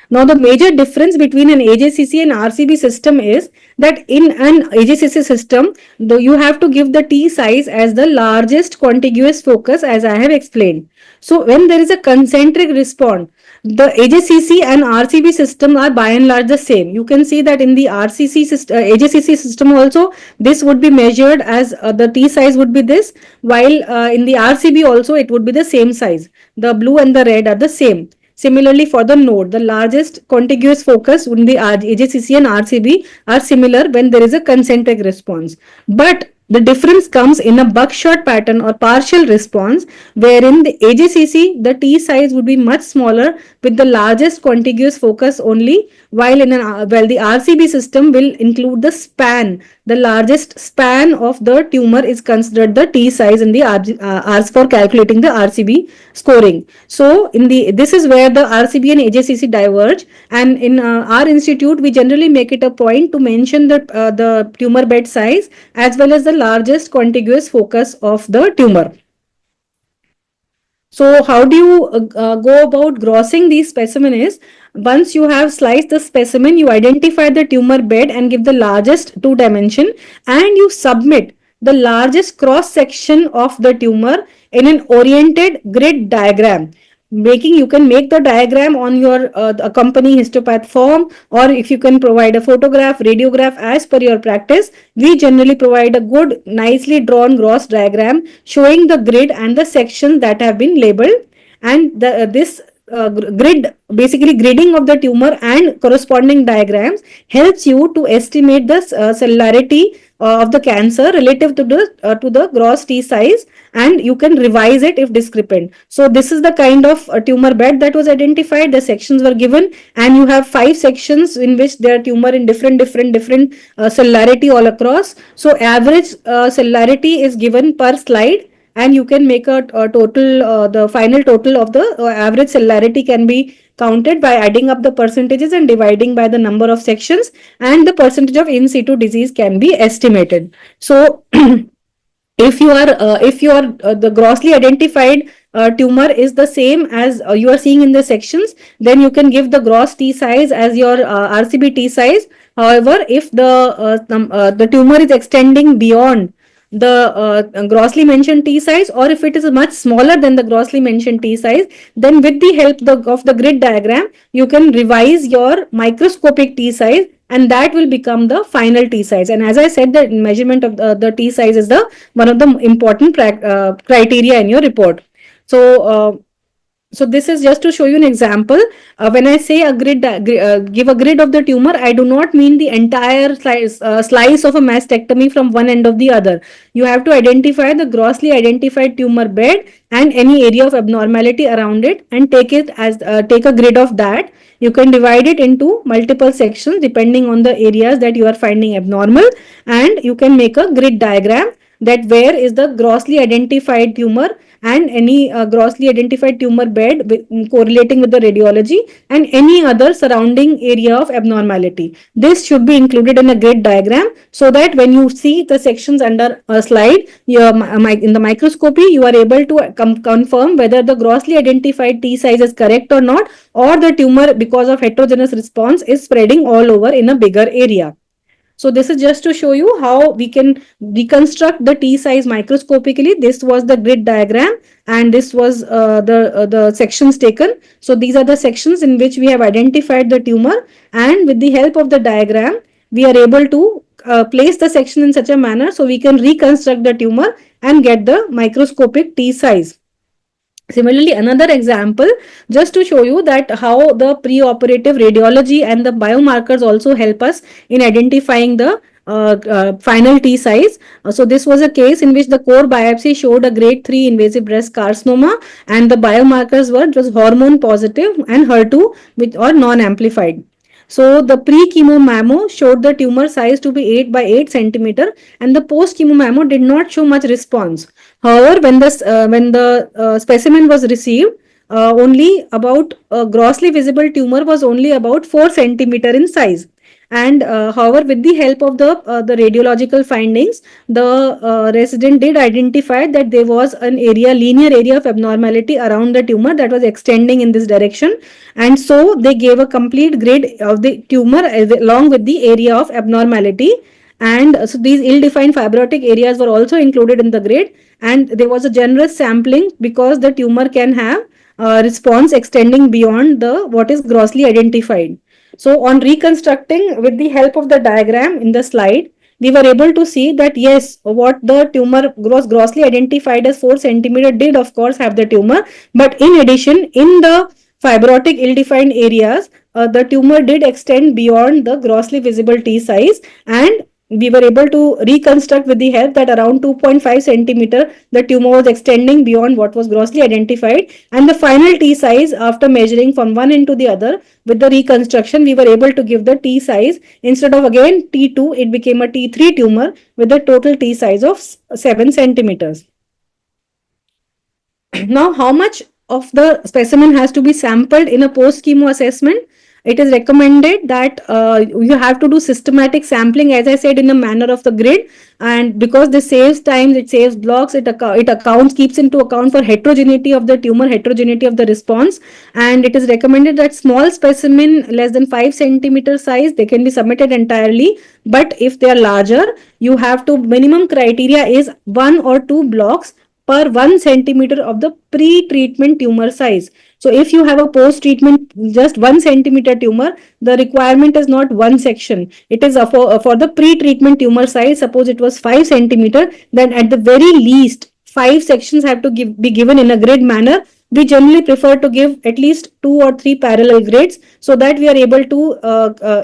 Now, the major difference between an AJCC and RCB system is that in an AJCC system, you have to give the T size as the largest contiguous focus, as I have explained. So, when there is a concentric response, the AJCC and RCB system are by and large the same. You can see that in the RCC system, AJCC system also, this would be measured as the T size would be this, while in the RCB also it would be the same size. The blue and the red are the same. Similarly, for the node, the largest contiguous focus in the AJCC and RCB are similar when there is a concentric response. But the difference comes in a buckshot pattern or partial response, wherein the AJCC, the T size would be much smaller with the largest contiguous focus only, while the RCB system will include the span. The largest span of the tumor is considered the T size in the Rs for calculating the RCB scoring. So this is where the RCB and AJCC diverge, and in our institute we generally make it a point to mention the tumor bed size as well as the largest contiguous focus of the tumor. So how do you go about grossing these specimens? Once you have sliced the specimen, you identify the tumor bed and give the largest 2 dimension, and you submit the largest cross section of the tumor in an oriented grid diagram. You can make the diagram on your accompanying histopath form, or if you can provide a photograph, radiograph as per your practice. We generally provide a good, nicely drawn gross diagram showing the grid and the sections that have been labeled, and this grid, basically gridding of the tumor and corresponding diagrams, helps you to estimate the cellularity of the cancer relative to the gross T size, and you can revise it if discrepant. So this is the kind of tumor bed that was identified. The sections were given, and you have 5 sections in which there are tumor in different cellularity all across. So average cellularity is given per slide, and you can make a total, the final total of the average cellularity can be counted by adding up the percentages and dividing by the number of sections, and the percentage of in situ disease can be estimated. So if you are the grossly identified tumor is the same as you are seeing in the sections, then you can give the gross T size as your RCB T size. However, if the tumor is extending beyond the grossly mentioned T size, or if it is much smaller than the grossly mentioned T size, then with the help of the grid diagram, you can revise your microscopic T size, and that will become the final T size. And as I said, the measurement of the T size is one of the important criteria in your report. So this is just to show you an example. When I say a grid, give a grid of the tumor, I do not mean the entire slice of a mastectomy from one end of the other. You have to identify the grossly identified tumor bed and any area of abnormality around it, and take a grid of that. You can divide it into multiple sections depending on the areas that you are finding abnormal, and you can make a grid diagram that where is the grossly identified tumor and any grossly identified tumor bed correlating with the radiology and any other surrounding area of abnormality. This should be included in a grid diagram, so that when you see the sections under a slide in the microscopy, you are able to confirm whether the grossly identified T size is correct or not, or the tumor, because of heterogeneous response, is spreading all over in a bigger area. So this is just to show you how we can reconstruct the T size microscopically. This was the grid diagram, and this was the sections taken. So these are the sections in which we have identified the tumor, and with the help of the diagram, we are able to place the section in such a manner so we can reconstruct the tumor and get the microscopic T size. Similarly, another example, just to show you that how the preoperative radiology and the biomarkers also help us in identifying the final T size. So this was a case in which the core biopsy showed a grade 3 invasive breast carcinoma, and the biomarkers were just hormone positive and HER2 or non-amplified. So the pre-chemo mammo showed the tumor size to be 8 by 8 centimeter, and the post-chemo mammo did not show much response. However, when the specimen was received, only about grossly visible tumor was only about 4 centimeter in size. And however, with the help of the radiological findings, the resident did identify that there was an linear area of abnormality around the tumor that was extending in this direction, and so they gave a complete grid of the tumor along with the area of abnormality. And so these ill-defined fibrotic areas were also included in the grid, and there was a generous sampling because the tumor can have response extending beyond the what is grossly identified. So on reconstructing with the help of the diagram in the slide, we were able to see that yes, what the tumor was grossly identified as 4 centimeter did of course have the tumor, but in addition, in the fibrotic ill-defined areas, the tumor did extend beyond the grossly visible T size, and we were able to reconstruct with the help that around 2.5 centimeter the tumor was extending beyond what was grossly identified, and the final T size after measuring from one end to the other with the reconstruction we were able to give the T size instead of again T2 it became a T3 tumor with a total T size of 7 centimeters. Now, how much of the specimen has to be sampled in a post-chemo assessment? It is recommended that you have to do systematic sampling, as I said, in a manner of the grid. And because this saves time, it saves blocks, it accounts, keeps into account for heterogeneity of the tumor, heterogeneity of the response. And it is recommended that small specimen less than 5 centimeter size, they can be submitted entirely. But if they are larger, you have to, minimum criteria is 1 or 2 blocks per 1 centimeter of the pre-treatment tumor size. So if you have a post-treatment just 1 centimeter tumor, the requirement is not one section. It is for the pre-treatment tumor size. Suppose it was 5 centimeter, then at the very least 5 sections have to be given in a grid manner. We generally prefer to give at least 2 or 3 parallel grids so that we are able to,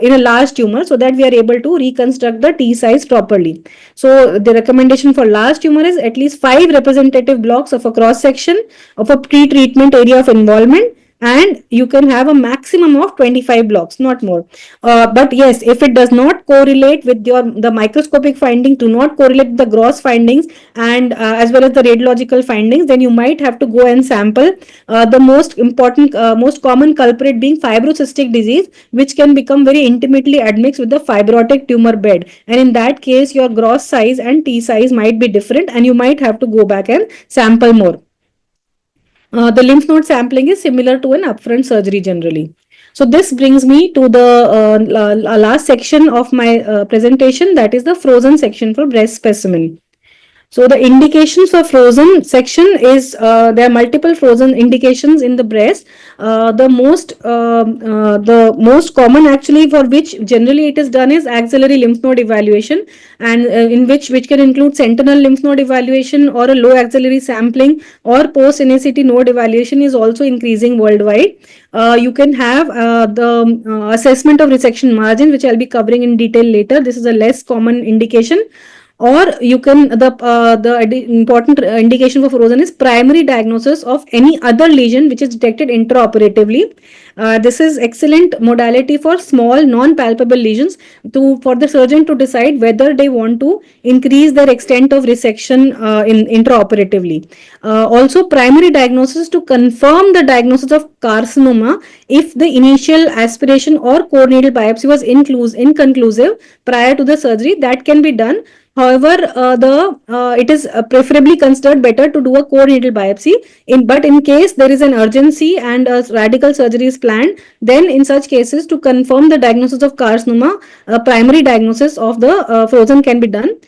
in a large tumor, so that we are able to reconstruct the T size properly. So the recommendation for large tumor is at least 5 representative blocks of a cross section of a pre-treatment area of involvement, and you can have a maximum of 25 blocks, not more. But yes, if it does not correlate with the microscopic finding, do not correlate with the gross findings and as well as the radiological findings, then you might have to go and sample. The most important, most common culprit being fibrocystic disease, which can become very intimately admixed with the fibrotic tumor bed. And in that case, your gross size and T size might be different, and you might have to go back and sample more. The lymph node sampling is similar to an upfront surgery generally. So this brings me to the last section of my presentation, that is the frozen section for breast specimen. So the indications for frozen section is there are multiple frozen indications in the breast. The most common actually for which generally it is done is axillary lymph node evaluation, and in which can include sentinel lymph node evaluation or a low axillary sampling, or post NACT node evaluation is also increasing worldwide. You can have the assessment of resection margin, which I'll be covering in detail later. This is a less common indication. Or you can, the important indication for frozen is primary diagnosis of any other lesion which is detected intraoperatively. This is excellent modality for small non-palpable lesions for the surgeon to decide whether they want to increase their extent of resection intraoperatively. Also, primary diagnosis to confirm the diagnosis of carcinoma if the initial aspiration or core needle biopsy was inconclusive prior to the surgery, that can be done. However, it is preferably considered better to do a core needle biopsy. But in case there is an urgency and a radical surgery is planned, then in such cases to confirm the diagnosis of carcinoma, primary diagnosis of the frozen can be done.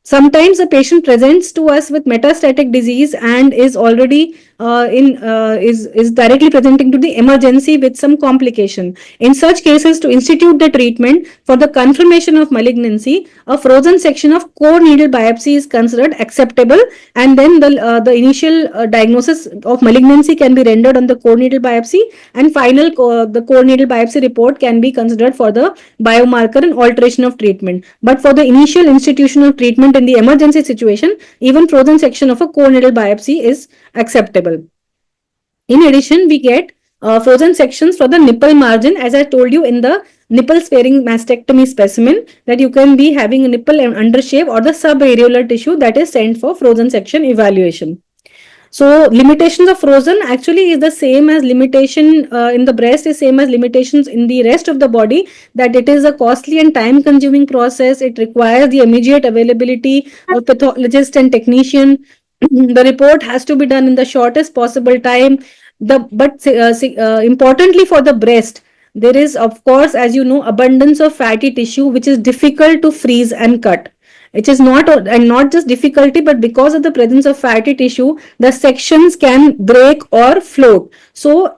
Sometimes a patient presents to us with metastatic disease and is already is directly presenting to the emergency with some complication. In such cases, to institute the treatment for the confirmation of malignancy, a frozen section of core needle biopsy is considered acceptable, and then the initial diagnosis of malignancy can be rendered on the core needle biopsy, and the core needle biopsy report can be considered for the biomarker and alteration of treatment. But for the initial institution of treatment in the emergency situation, even frozen section of a core needle biopsy is acceptable. In addition, we get frozen sections for the nipple margin, as I told you in the nipple sparing mastectomy specimen, that you can be having a nipple and undershave or the subareolar tissue that is sent for frozen section evaluation. So limitations of frozen actually is the same as limitation in the breast is same as limitations in the rest of the body, that it is a costly and time consuming process. It requires the immediate availability of pathologist and technician. The report has to be done in the shortest possible time. Importantly for the breast, there is of course, as you know, abundance of fatty tissue which is difficult to freeze and cut. It is not, and not just difficulty, but because of the presence of fatty tissue, the sections can break or float. So,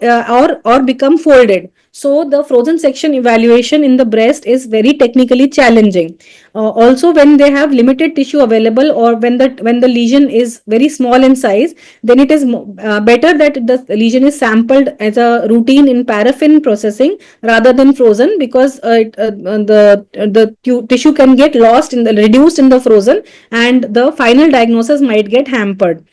or become folded. So the frozen section evaluation in the breast is very technically challenging. Also, when they have limited tissue available, or when the lesion is very small in size, then it is better that the lesion is sampled as a routine in paraffin processing rather than frozen, because the tissue can get lost in the reduced in the frozen, and the final diagnosis might get hampered.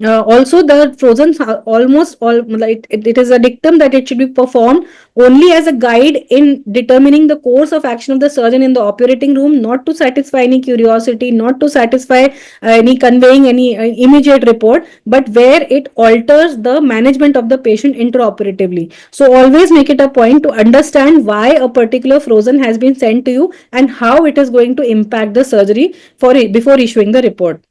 Also, the frozen almost all, like it is a dictum that it should be performed only as a guide in determining the course of action of the surgeon in the operating room, not to satisfy any curiosity, not to satisfy any conveying any immediate report, but where it alters the management of the patient intraoperatively. So always make it a point to understand why a particular frozen has been sent to you and how it is going to impact the surgery before issuing the report.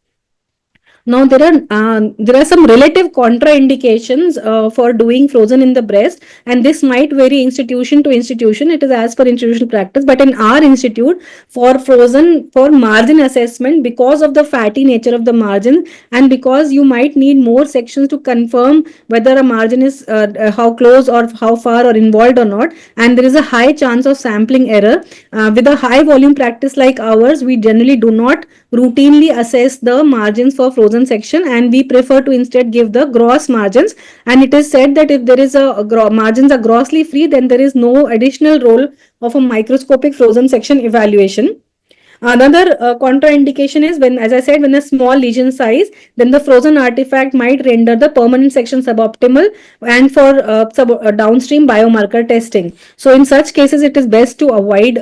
Now there are some relative contraindications for doing frozen in the breast, and this might vary institution to institution. It is as per institutional practice, but in our institute, for frozen for margin assessment, because of the fatty nature of the margin, and because you might need more sections to confirm whether a margin is how close or how far or involved or not, and there is a high chance of sampling error. With a high volume practice like ours, we generally do not routinely assess the margins for frozen section, and we prefer to instead give the gross margins. And it is said that if there is margins are grossly free, then there is no additional role of a microscopic frozen section evaluation. Another contraindication is when, as I said, when a small lesion size, then the frozen artifact might render the permanent section suboptimal, and for downstream biomarker testing. So in such cases, it is best to avoid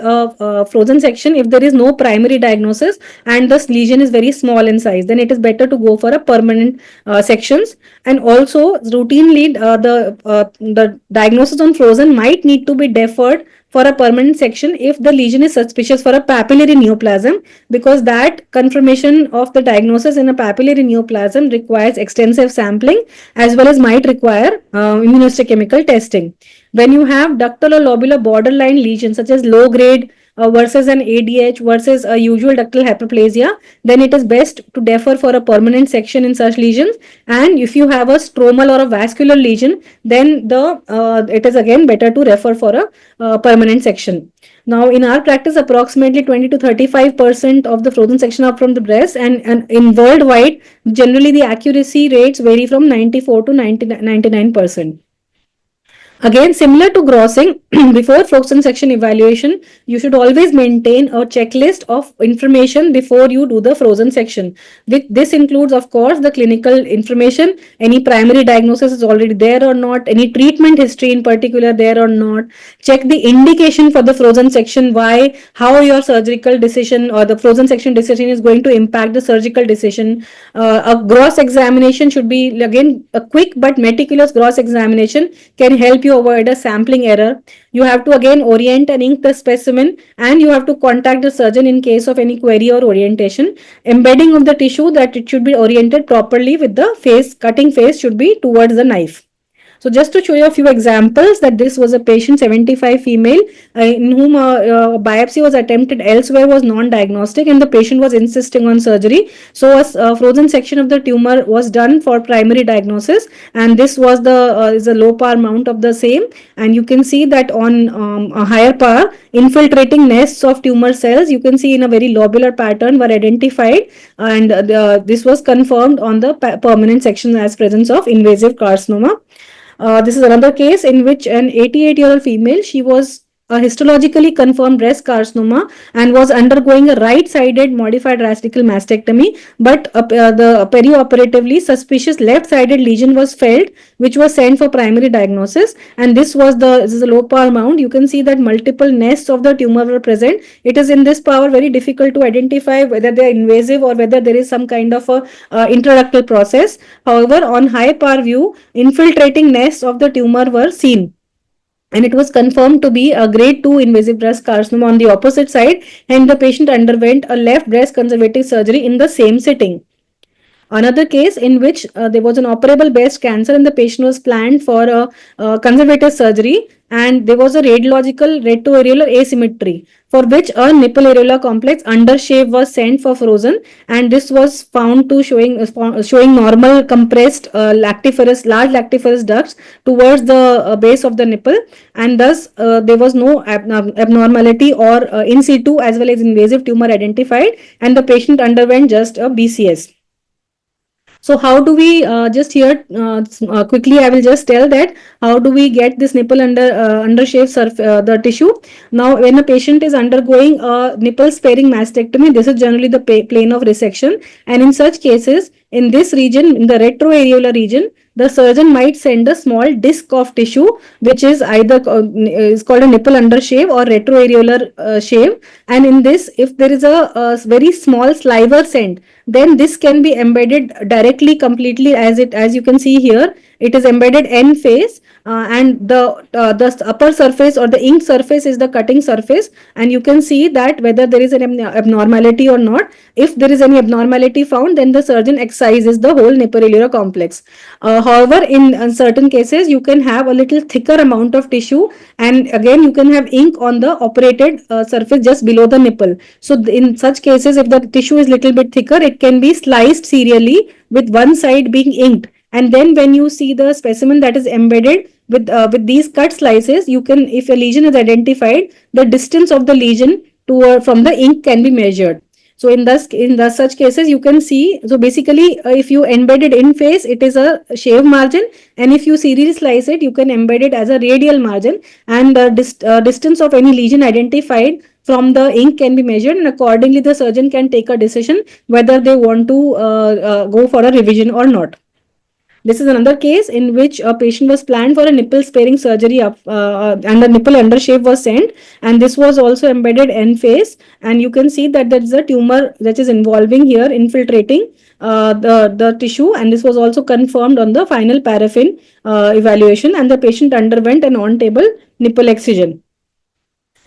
frozen section if there is no primary diagnosis and the lesion is very small in size. Then it is better to go for a permanent sections. And also routinely the diagnosis on frozen might need to be deferred for a permanent section if the lesion is suspicious for a papillary neoplasm, because that confirmation of the diagnosis in a papillary neoplasm requires extensive sampling, as well as might require immunohistochemical testing. When you have ductal or lobular borderline lesions such as low grade versus an ADH versus a usual ductal hyperplasia, then it is best to defer for a permanent section in such lesions. And if you have a stromal or a vascular lesion, then it is again better to refer for a permanent section. Now, in our practice, approximately 20 to 35% of the frozen section are from the breast, and in worldwide, generally the accuracy rates vary from 94 to 99%. Again, similar to grossing, before frozen section evaluation, you should always maintain a checklist of information before you do the frozen section. This includes, of course, the clinical information, any primary diagnosis is already there or not, any treatment history in particular there or not. Check the indication for the frozen section, how your surgical decision or the frozen section decision is going to impact the surgical decision. A gross examination should be, again, a quick but meticulous gross examination can help you avoid a sampling error. You have to again orient and ink the specimen, and you have to contact the surgeon in case of any query or orientation. Embedding of the tissue, that it should be oriented properly with the cutting face should be towards the knife. So just to show you a few examples, that this was a patient 75 female in whom a biopsy was attempted elsewhere, was non-diagnostic, and the patient was insisting on surgery. So a frozen section of the tumor was done for primary diagnosis, and this was is a low power mount of the same, and you can see that on a higher power, infiltrating nests of tumor cells, you can see in a very lobular pattern, were identified, and this was confirmed on the permanent section as presence of invasive carcinoma. This is another case in which an 88-year-old female, she was a histologically confirmed breast carcinoma and was undergoing a right-sided modified radical mastectomy, but the perioperatively suspicious left-sided lesion was felt, which was sent for primary diagnosis, and this is a low power mound. You can see that multiple nests of the tumor were present. It is in this power very difficult to identify whether they are invasive or whether there is some kind of a intraductal process. However, on high power view, infiltrating nests of the tumor were seen, and it was confirmed to be a grade 2 invasive breast carcinoma on the opposite side, and the patient underwent a left breast conservative surgery in the same sitting. Another case in which there was an operable breast cancer and the patient was planned for a conservative surgery, and there was a radiological retroareolar asymmetry for which a nipple areolar complex undershave was sent for frozen, and this was found to showing normal compressed large lactiferous ducts towards the base of the nipple, and thus there was no abnormality or in situ as well as invasive tumor identified, and the patient underwent just a BCS. So how do we just here quickly I will just tell that how do we get this nipple undershave the tissue. Now when a patient is undergoing a nipple sparing mastectomy, this is generally the plane of resection, and in such cases in this region, in the retroareolar region, the surgeon might send a small disc of tissue which is either is called a nipple undershave or retroareolar shave, and in this if there is a very small sliver sent, then this can be embedded directly completely as you can see here. It is embedded end face, and the upper surface or the inked surface is the cutting surface, and you can see that whether there is an abnormality or not. If there is any abnormality found, then the surgeon excises the whole nipple complex. However, in certain cases you can have a little thicker amount of tissue, and again you can have ink on the operated surface just below the nipple. So in such cases, if the tissue is little bit thicker, it can be sliced serially with one side being inked, and then when you see the specimen that is embedded with these cut slices, you can, if a lesion is identified, the distance of the lesion to from the ink can be measured. So in such cases you can see, so basically if you embed it in face, it is a shave margin, and if you serially slice it, you can embed it as a radial margin, and the distance of any lesion identified from the ink can be measured, and accordingly the surgeon can take a decision whether they want to go for a revision or not. This is another case in which a patient was planned for a nipple sparing surgery and the nipple undershave was sent, and this was also embedded end face, and you can see that there is a tumor that is involving here, infiltrating the tissue, and this was also confirmed on the final paraffin evaluation, and the patient underwent an on-table nipple excision.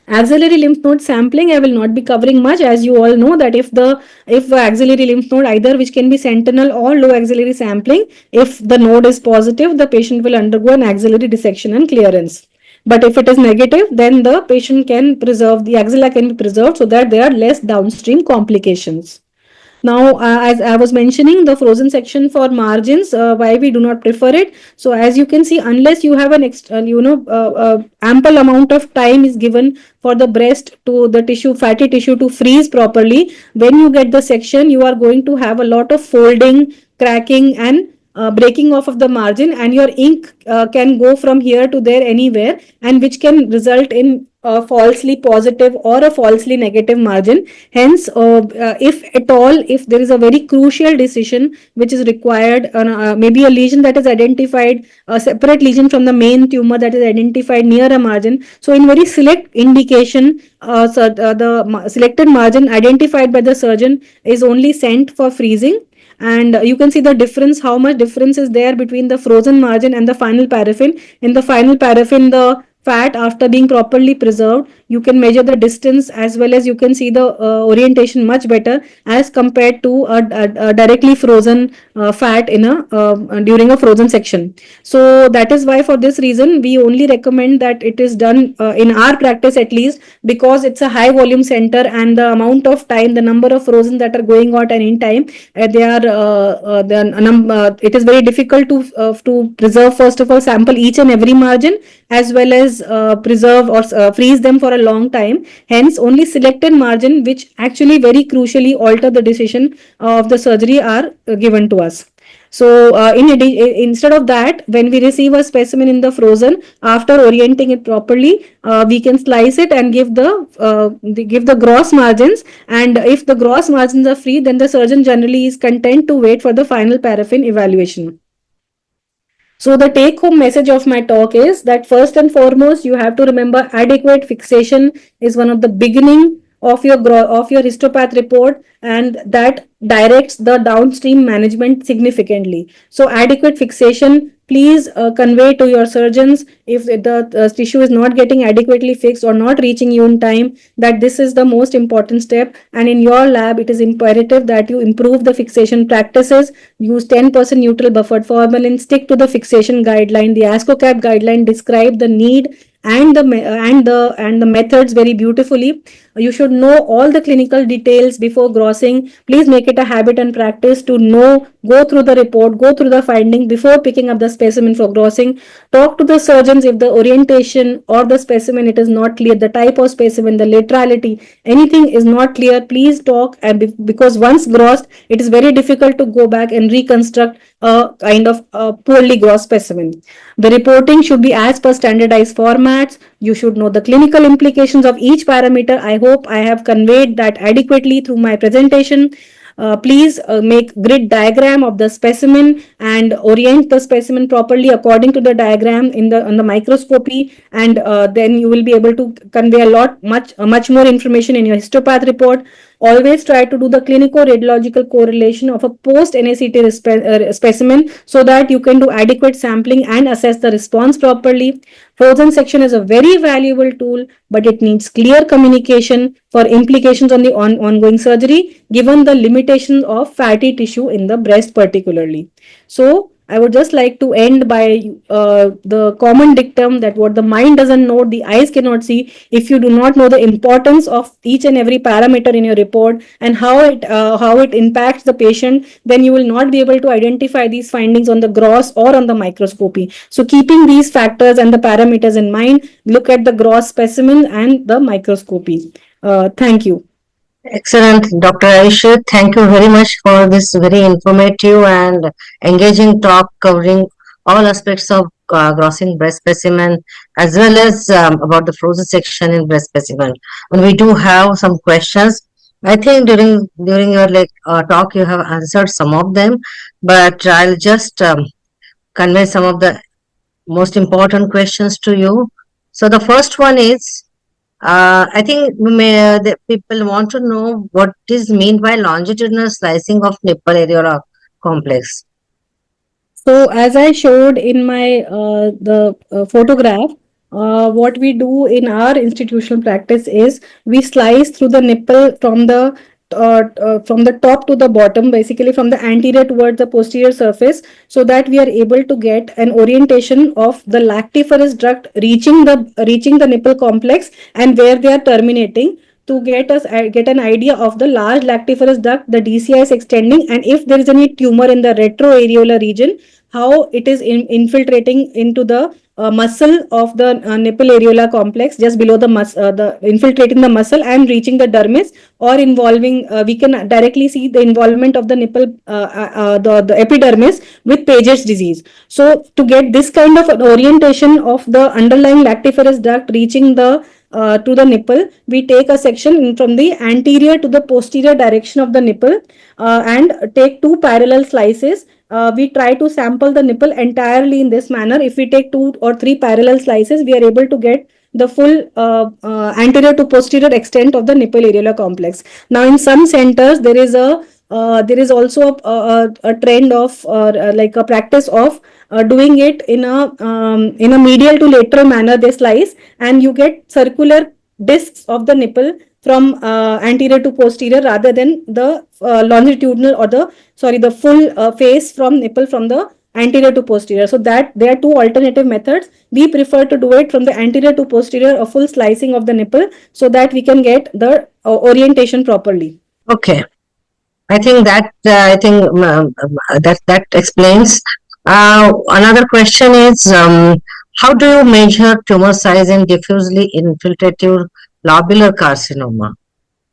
Axillary lymph node sampling I will not be covering much, as you all know that if axillary lymph node either which can be sentinel or low axillary sampling, if the node is positive, the patient will undergo an axillary dissection and clearance. But if it is negative, then the patient can preserve, the axilla can be preserved so that there are less downstream complications. Now, as I was mentioning, the frozen section for margins, why we do not prefer it. So as you can see, unless you have an ample amount of time is given for the breast to the tissue, fatty tissue to freeze properly, when you get the section, you are going to have a lot of folding, cracking, and breaking off of the margin, and your ink can go from here to there anywhere, and which can result in a falsely positive or a falsely negative margin. Hence, if at all, if there is a very crucial decision which is required, maybe a lesion that is identified, a separate lesion from the main tumor that is identified near a margin. So in very select indication, the selected margin identified by the surgeon is only sent for freezing. And you can see the difference, how much difference is there between the frozen margin and the final paraffin. In the final paraffin, the fat, after being properly preserved, you can measure the distance as well as you can see the orientation much better as compared to a directly frozen fat in during a frozen section. So that is why, for this reason, we only recommend that it is done in our practice at least, because it's a high volume center, and the amount of time, the number of frozen that are going out and in time, it is very difficult to preserve, first of all, sample each and every margin, as well as preserve or freeze them for a long time. Hence, only selected margin which actually very crucially alter the decision of the surgery are given to us. So instead of that, when we receive a specimen in the frozen, after orienting it properly, we can slice it and give the gross margins, and if the gross margins are free, then the surgeon generally is content to wait for the final paraffin evaluation. So the take home message of my talk is that first and foremost, you have to remember adequate fixation is one of the beginning of your histopath report, and that directs the downstream management significantly. So adequate fixation, please convey to your surgeons if the tissue is not getting adequately fixed or not reaching you in time, that this is the most important step, and in your lab it is imperative that you improve the fixation practices, use 10% neutral buffered formalin, stick to the fixation guideline. The ASCO-CAP guideline describe the need and the methods very beautifully. You should know all the clinical details before grossing. Please make it a habit and practice to know, go through the report, go through the finding before picking up the specimen for grossing. Talk to the surgeons if the orientation or the specimen it is not clear, the type of specimen, the laterality, anything is not clear. Please talk, and because once grossed, it is very difficult to go back and reconstruct a kind of poorly grossed specimen. The reporting should be as per standardized formats. You should know the clinical implications of each parameter. I hope I have conveyed that adequately through my presentation. Please make grid diagram of the specimen and orient the specimen properly according to the diagram in the on the microscopy, and then you will be able to convey a lot much more information in your histopath report. Always try to do the clinico-radiological correlation of a post-NACT specimen so that you can do adequate sampling and assess the response properly. Frozen section is a very valuable tool, but it needs clear communication for implications on the ongoing surgery, given the limitations of fatty tissue in the breast particularly. So, I would just like to end by the common dictum that what the mind doesn't know, the eyes cannot see. If you do not know the importance of each and every parameter in your report and how it impacts the patient, then you will not be able to identify these findings on the gross or on the microscopy. So, keeping these factors and the parameters in mind, look at the gross specimen and the microscopy. Thank you. Excellent, Dr. Aisha. Thank you very much for this very informative and engaging talk covering all aspects of grossing breast specimen as well as about the frozen section in breast specimen. And we do have some questions. I think during your talk you have answered some of them, but I'll just convey some of the most important questions to you. So the first one is, I think the people want to know what is meant by longitudinal slicing of nipple areola complex. So as I showed in my photograph, what we do in our institutional practice is we slice through the nipple from the top to the bottom, basically from the anterior towards the posterior surface, so that we are able to get an orientation of the lactiferous duct reaching the nipple complex and where they are terminating, to get an idea of the large lactiferous duct, the DCI is extending, and if there is any tumor in the retroareolar region, how it is infiltrating into the muscle of the nipple areola complex just below the infiltrating the muscle and reaching the dermis, or involving we can directly see the involvement of the nipple the epidermis with Paget's disease. So to get this kind of an orientation of the underlying lactiferous duct reaching to the nipple, we take a section from the anterior to the posterior direction of the nipple and take two parallel slices. We try to sample the nipple entirely in this manner. If we take 2 or 3 parallel slices, we are able to get the full anterior to posterior extent of the nipple areolar complex. Now, in some centers, there is also a trend of like a practice of doing it in a medial to lateral manner. They slice and you get circular discs of the nipple from anterior to posterior rather than the longitudinal or the full face from nipple from the anterior to posterior. So that there are two alternative methods. We prefer to do it from the anterior to posterior, a full slicing of the nipple, so that we can get the orientation properly. Okay, I think that that explains. Another question is, how do you measure tumor size in diffusely infiltrative lobular carcinoma?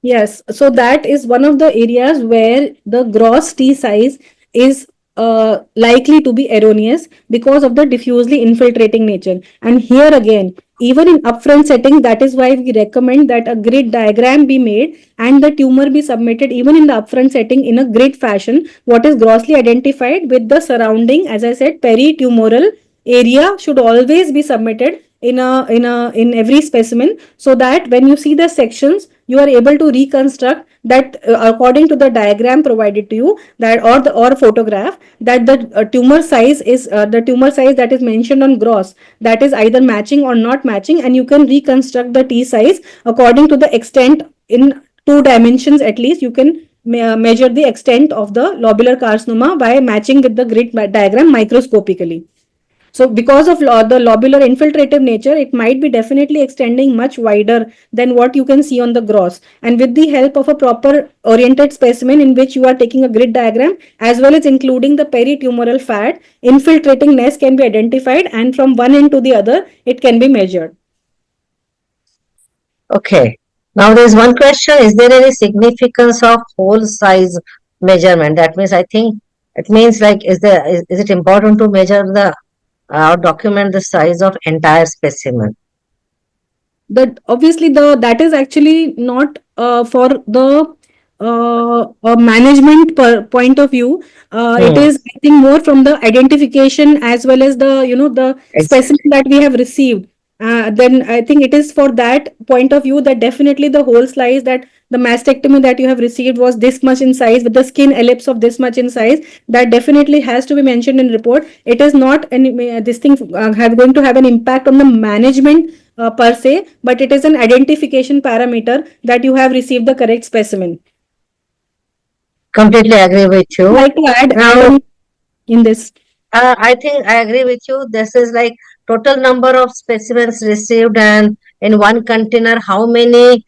Yes, so that is one of the areas where the gross T size is likely to be erroneous because of the diffusely infiltrating nature. And here again, even in upfront setting, that is why we recommend that a grid diagram be made and the tumor be submitted even in the upfront setting in a grid fashion, what is grossly identified with the surrounding, as I said, peritumoral area should always be submitted in every specimen, so that when you see the sections, you are able to reconstruct that according to the diagram provided to you, that or photograph, that the tumor size that is mentioned on gross, that is either matching or not matching, and you can reconstruct the T size according to the extent in 2 dimensions at least. You can measure the extent of the lobular carcinoma by matching with the grid diagram microscopically. So because of the lobular infiltrative nature, it might be definitely extending much wider than what you can see on the gross. And with the help of a proper oriented specimen in which you are taking a grid diagram, as well as including the peritumoral fat, infiltrating nest can be identified, and from one end to the other, it can be measured. Okay. Now there's one question. Is there any significance of hole size measurement? That means I think it means like is it important to measure the or document the size of entire specimen? That obviously that is actually not for the management point of view. It Hmm. is, I think, more from the identification as well as the the Exactly. specimen that we have received. Then I think it is for that point of view that definitely the whole slice, that the mastectomy that you have received was this much in size with the skin ellipse of this much in size, that definitely has to be mentioned in report. It is not any this thing have going to have an impact on the management per se, but it is an identification parameter that you have received the correct specimen. Completely agree with I'd you. like to add Now, on in this. I think I agree with you. This is like total number of specimens received, and in one container, how many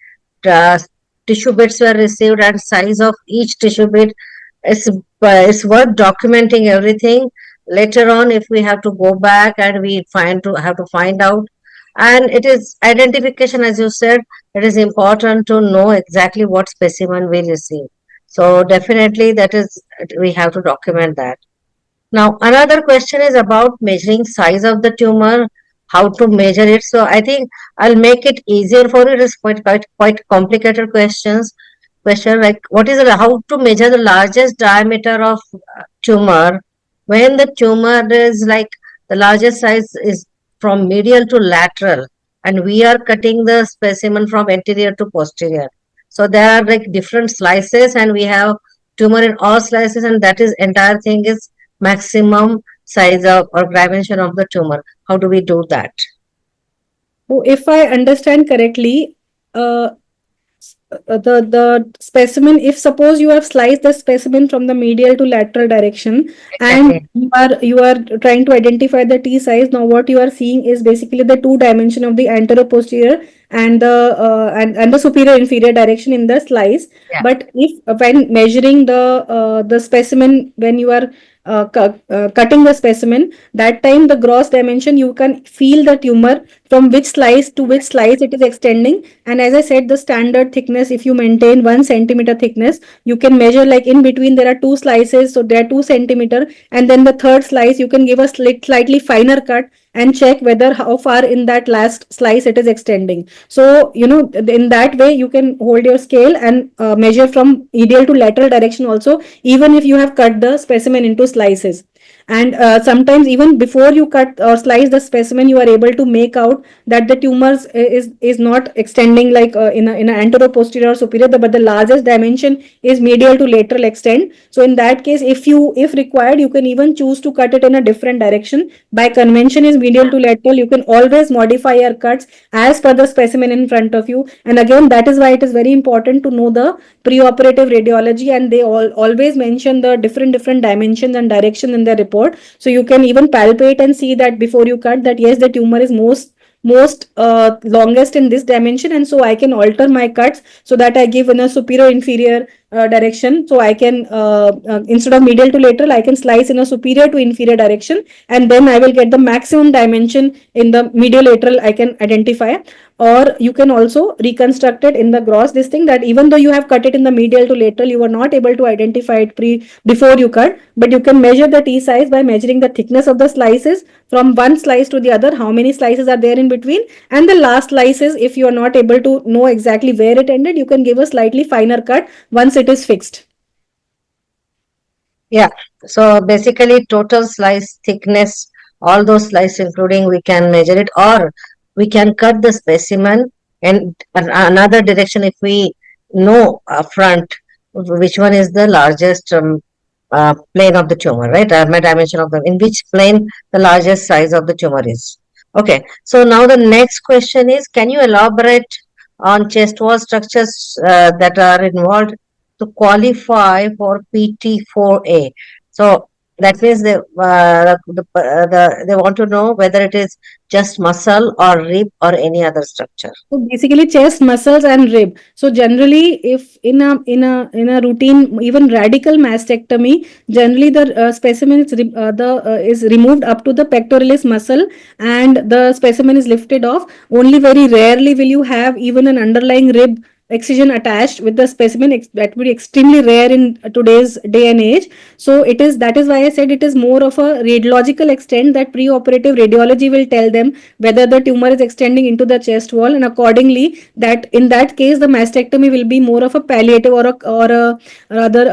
uh, tissue bits were received, and size of each tissue bit. It's worth documenting everything. Later on, if we have to go back and we have to find out, and it is identification, as you said, it is important to know exactly what specimen we receive. So definitely, that is we have to document that. Now, another question is about measuring size of the tumor, how to measure it. So I think I'll make it easier for you. It is quite complicated question like what is how to measure the largest diameter of tumor when the tumor is like the largest size is from medial to lateral, and we are cutting the specimen from anterior to posterior. So there are like different slices, and we have tumor in all slices, and that is entire thing is maximum size of or dimension of the tumor. How do we do that? So if I understand correctly, uh, the specimen, if suppose you have sliced the specimen from the medial to lateral direction, and Exactly. you are trying to identify the T size. Now what you are seeing is basically the two dimension of the anterior posterior and the and the superior inferior direction in the slice. Yeah. But if when measuring the specimen, when you are cutting the specimen, that time the gross dimension, you can feel the tumor from which slice to which slice it is extending. And as I said, the standard thickness, if you maintain 1 centimeter thickness, you can measure like in between there are two slices, so they are 2 centimeter, and then the third slice you can give a slightly finer cut and check whether how far in that last slice it is extending. So in that way you can hold your scale and measure from medial to lateral direction also, even if you have cut the specimen into slices. And sometimes even before you cut or slice the specimen, you are able to make out that the tumors is not extending like in a anterior posterior or superior, but the largest dimension is medial to lateral extent. So in that case, if required, you can even choose to cut it in a different direction. By convention is medial to lateral, you can always modify your cuts as per the specimen in front of you. And again, that is why it is very important to know the preoperative radiology, and they always mention the different dimensions and direction in their report. So you can even palpate and see that before you cut, that yes, the tumor is most longest in this dimension, and so I can alter my cuts so that I give in a superior inferior direction. So I can instead of medial to lateral, I can slice in a superior to inferior direction, and then I will get the maximum dimension in the medial lateral I can identify. Or you can also reconstruct it in the gross, this thing, that even though you have cut it in the medial to lateral, you were not able to identify it before you cut, but you can measure the T size by measuring the thickness of the slices from one slice to the other, how many slices are there in between, and the last slices, if you are not able to know exactly where it ended, you can give a slightly finer cut once it is fixed. Yeah. So basically, total slice thickness, all those slices, including we can measure it, or we can cut the specimen in another direction if we know upfront which one is the largest plane of the tumor, right? My dimension of the in which plane the largest size of the tumor is. Okay. So now the next question is, can you elaborate on chest wall structures that are involved to qualify for PT4A? So That means they want to know whether it is just muscle or rib or any other structure. So basically chest muscles and rib. So generally, if in a routine, even radical mastectomy, generally the specimen is removed up to the pectoralis muscle, and the specimen is lifted off. Only very rarely will you have even an underlying rib excision attached with the specimen. That would be extremely rare in today's day and age. So that is why I said it is more of a radiological extent, that pre-operative radiology will tell them whether the tumor is extending into the chest wall, and accordingly, that in that case the mastectomy will be more of a palliative or a rather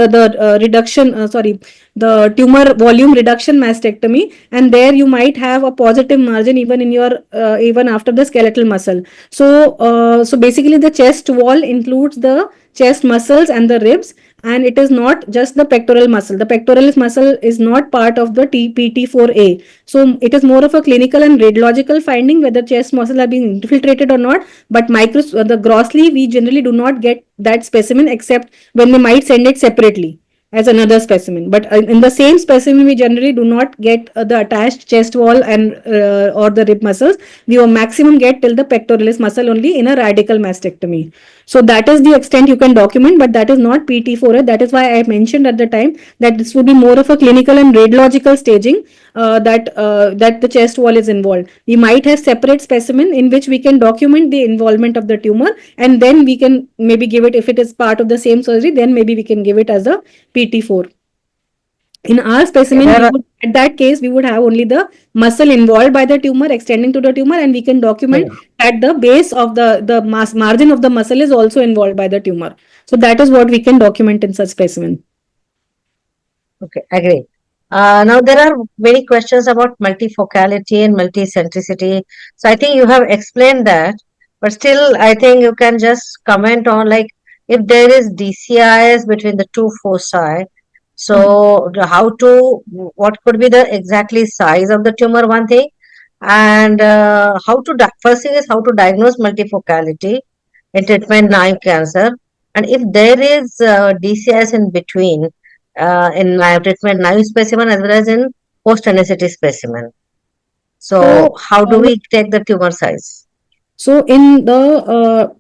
the reduction, sorry, the tumor volume reduction mastectomy, and there you might have a positive margin even in your even after the skeletal muscle. So basically the chest wall includes the chest muscles and the ribs, and it is not just the pectoral muscle. The pectoralis muscle is not part of the PT4A. So it is more of a clinical and radiological finding whether chest muscle are being infiltrated or not. But the grossly, we generally do not get that specimen except when they might send it separately as another specimen. But in the same specimen, we generally do not get the attached chest wall and or the rib muscles. We will maximum get till the pectoralis muscle only in a radical mastectomy. So that is the extent you can document, but that is not PT4A. That is why I mentioned at the time that this would be more of a clinical and radiological staging, that the chest wall is involved. We might have separate specimen in which we can document the involvement of the tumor, and then we can maybe give it, if it is part of the same surgery, then maybe we can give it as a PT4. In our specimen, at that case, we would have only the muscle involved by the tumor extending to the tumor, and we can document at the base of the margin of the muscle is also involved by the tumor. So that is what we can document in such specimen. Okay, agree. Now there are many questions about multifocality and multicentricity. So I think you have explained that, but still I think you can just comment on, like, if there is DCIS between the two foci, so what could be the exactly size of the tumor, one thing, and first thing is how to diagnose multifocality in treatment naive cancer, and if there is DCIS in between, in treatment naive specimen as well as in post anesthetic specimen. So how do we take the tumor size? So in the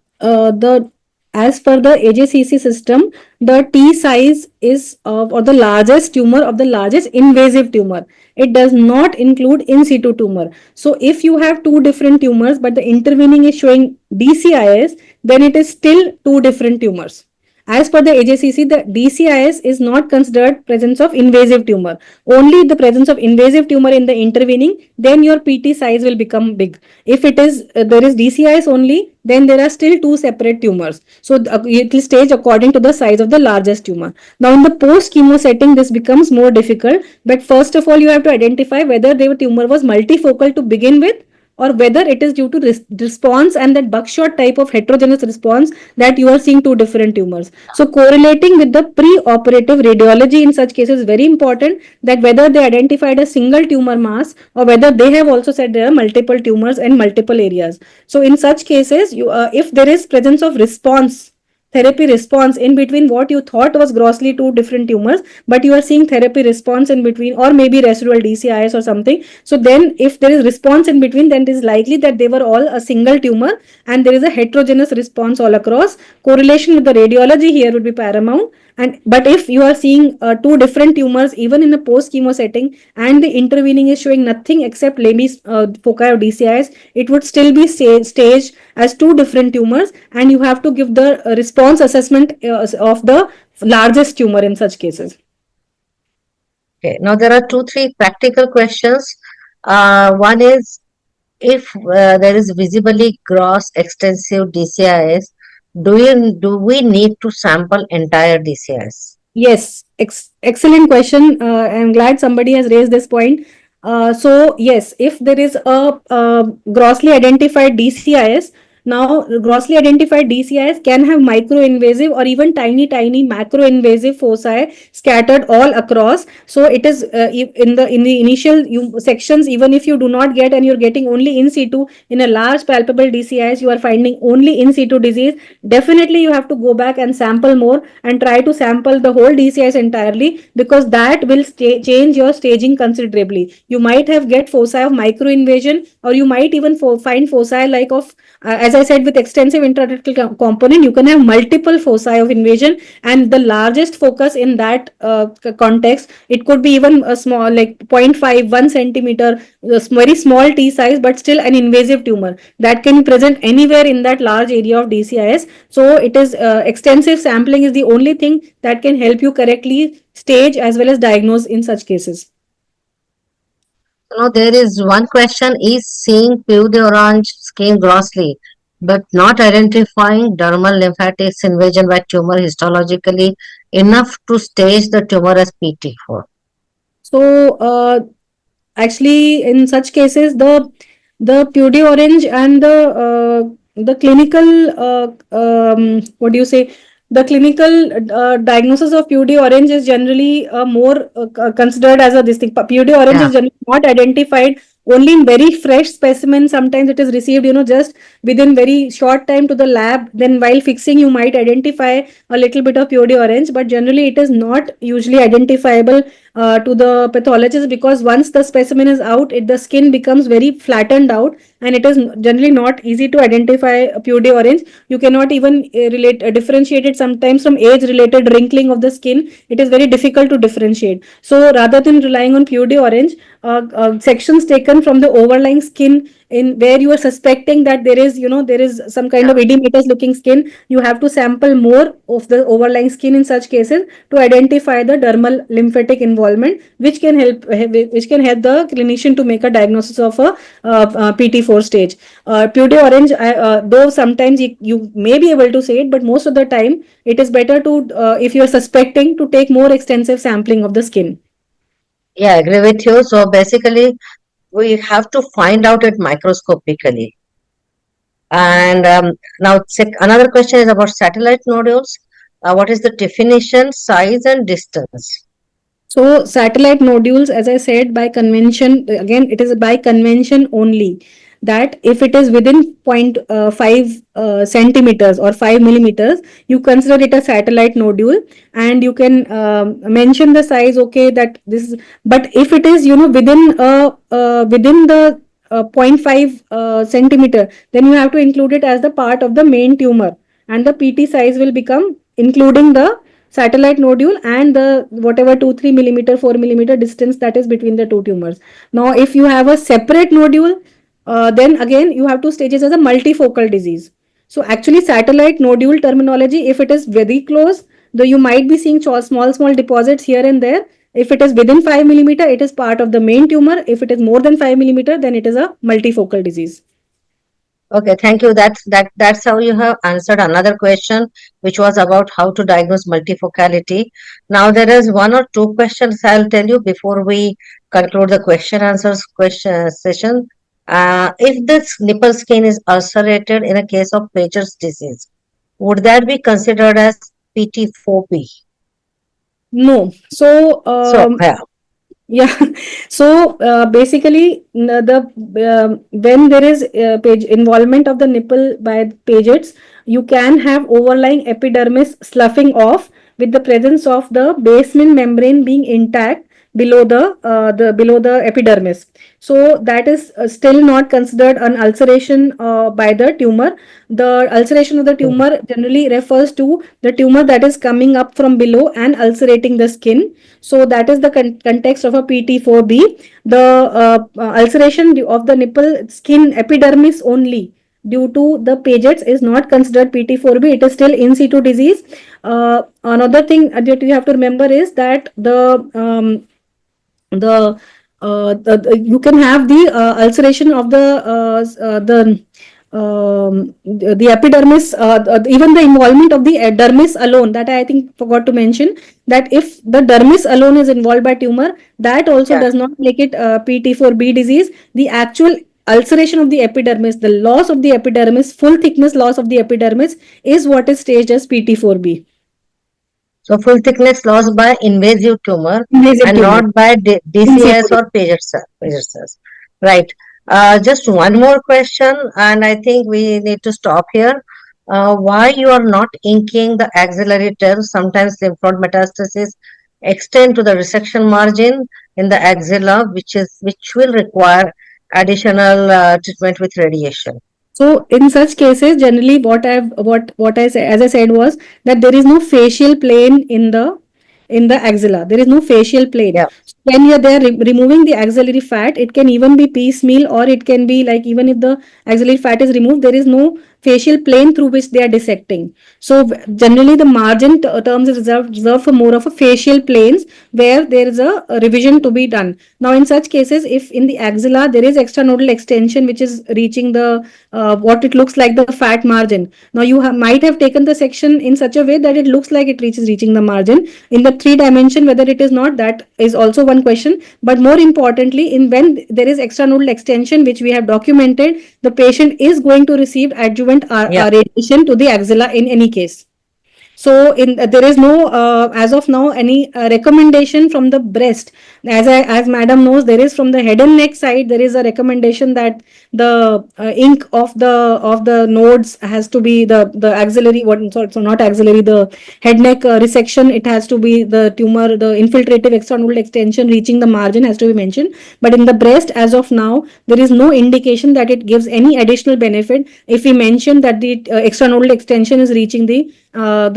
as per the AJCC system, the T size is or the largest tumor of the largest invasive tumor. It does not include in situ tumor. So if you have two different tumors, but the intervening is showing DCIS, then it is still two different tumors. As per the AJCC, the DCIS is not considered presence of invasive tumor. Only the presence of invasive tumor in the intervening, then your PT size will become big. If it is there is DCIS only, then there are still two separate tumors. So it will stage according to the size of the largest tumor. Now in the post chemo setting, this becomes more difficult. But first of all, you have to identify whether the tumor was multifocal to begin with, or whether it is due to response and that buckshot type of heterogeneous response that you are seeing two different tumors. So correlating with the pre-operative radiology in such cases is very important, that whether they identified a single tumor mass or whether they have also said there are multiple tumors in multiple areas. So in such cases, if there is presence of therapy response in between what you thought was grossly two different tumors, but you are seeing therapy response in between, or maybe residual DCIS or something. So then if there is response in between, then it is likely that they were all a single tumor and there is a heterogeneous response all across. Correlation with the radiology here would be paramount. But if you are seeing two different tumors even in a post chemo setting, and the intervening is showing nothing except Lemmy's foci or DCIS, it would still be staged as two different tumors, and you have to give the response assessment of the largest tumor in such cases. Okay, now there are 2-3 practical questions. One is, if there is visibly gross extensive DCIS, do we need to sample entire DCIS? Yes, excellent question. I'm glad somebody has raised this point. So yes, if there is a grossly identified DCIS, Now, grossly identified DCIs can have micro-invasive or even tiny macro-invasive foci scattered all across. So it is in the initial sections, even if you do not get and you're getting only in situ, in a large palpable DCIs, you are finding only in situ disease. Definitely, you have to go back and sample more and try to sample the whole DCIs entirely, because that will change your staging considerably. You might have get foci of micro-invasion, or you might even find foci like of as I said, with extensive intraductal component, you can have multiple foci of invasion, and the largest focus in that context, it could be even a small, like 0.5, 1 centimeter, very small T size, but still an invasive tumor that can be present anywhere in that large area of DCIS. So it is extensive sampling is the only thing that can help you correctly stage as well as diagnose in such cases. Now, there is one question: is seeing pseudo-orange skin grossly, but not identifying dermal lymphatics invasion by tumor histologically enough to stage the tumor as PT4? So, actually, in such cases, the purdy orange and the clinical what do you say? The clinical diagnosis of purdy orange is generally more considered as a this thing. Purdy orange Yeah. is generally not identified only in very fresh specimens. Sometimes it is received, just within very short time to the lab. Then while fixing, you might identify a little bit of purdy orange, but generally it is not usually identifiable to the pathologist, because once the specimen is out, the skin becomes very flattened out, and it is generally not easy to identify a purdy orange. You cannot even differentiate it sometimes from age related wrinkling of the skin. It is very difficult to differentiate. So rather than relying on purdy orange, sections taken from the overlying skin in where you are suspecting that there is some kind of edematous looking skin, you have to sample more of the overlying skin in such cases to identify the dermal lymphatic involvement, which can help the clinician to make a diagnosis of a PT4 stage. Purdy orange, though sometimes you may be able to say it, but most of the time it is better to if you are suspecting, to take more extensive sampling of the skin. Yeah, I agree with you. So basically, we have to find out it microscopically. And now, another question is about satellite nodules. What is the definition, size, and distance? So satellite nodules, as I said, by convention, again, it is by convention only, that if it is within 0.5 centimeters or 5 millimeters, you consider it a satellite nodule, and you can mention the size, okay, that this is, but if it is, within the 0.5 centimeter, then you have to include it as the part of the main tumor, and the PT size will become including the satellite nodule and the whatever 2-3 millimeter 4 millimeter distance that is between the two tumors. Now if you have a separate nodule, then again you have to stage it as a multifocal disease. So actually satellite nodule terminology, if it is very close, though you might be seeing small deposits here and there. If it is within 5 millimeter, it is part of the main tumor. If it is more than 5 millimeter, then it is a multifocal disease. Okay, thank you. That's how you have answered another question, which was about how to diagnose multifocality. Now there is one or two questions I'll tell you before we conclude the question session. If the nipple skin is ulcerated in a case of Paget's disease, would that be considered as PT4B? No. So, Yeah. yeah. So basically, when there is page involvement of the nipple by Paget's, you can have overlying epidermis sloughing off with the presence of the basement membrane being intact below the epidermis. So that is still not considered an ulceration by the tumor. The ulceration of the tumor generally refers to the tumor that is coming up from below and ulcerating the skin. So that is the context of a PT4B. The ulceration of the nipple skin epidermis only due to the Paget's is not considered PT4B. It is still in situ disease. Another thing that you have to remember is that you can have the ulceration of the epidermis, even the involvement of the dermis alone, that I think forgot to mention, that if the dermis alone is involved by tumor, that also does not make it PT4B disease. The actual ulceration of the epidermis, the loss of the epidermis, full thickness loss of the epidermis is what is staged as PT4B. So full thickness loss by invasive tumor Invasive and tumor. not by DCS or Paget cells. Right. Just one more question, and I think we need to stop here. Why you are not inking the axillary terms? Sometimes lymph node metastasis extend to the resection margin in the axilla, which will require additional treatment with radiation. So in such cases, generally what I say, as I said, was that there is no facial plane in the axilla. There is no facial plane. Yeah. When you're there removing the axillary fat, it can even be piecemeal, or it can be like, even if the axillary fat is removed, there is no facial plane through which they are dissecting. So generally the margin terms is reserved for more of a facial planes where there is a revision to be done. Now in such cases, if in the axilla there is extranodal extension which is reaching the what it looks like the fat margin. Now you might have taken the section in such a way that it looks like it reaching the margin. In the 3 dimension, whether it is not, that is also one question. But more importantly, in when there is extranodal extension, which we have documented, the patient is going to receive adjuvant radiation to the axilla in any case. So there is no as of now any recommendation from the breast. As madam knows, there is from the head and neck side, there is a recommendation that the ink of the nodes has to be the axillary, so not axillary, the head neck resection, it has to be the tumor, the infiltrative extranodal extension reaching the margin has to be mentioned. But in the breast, as of now, there is no indication that it gives any additional benefit if we mention that the extranodal extension is reaching the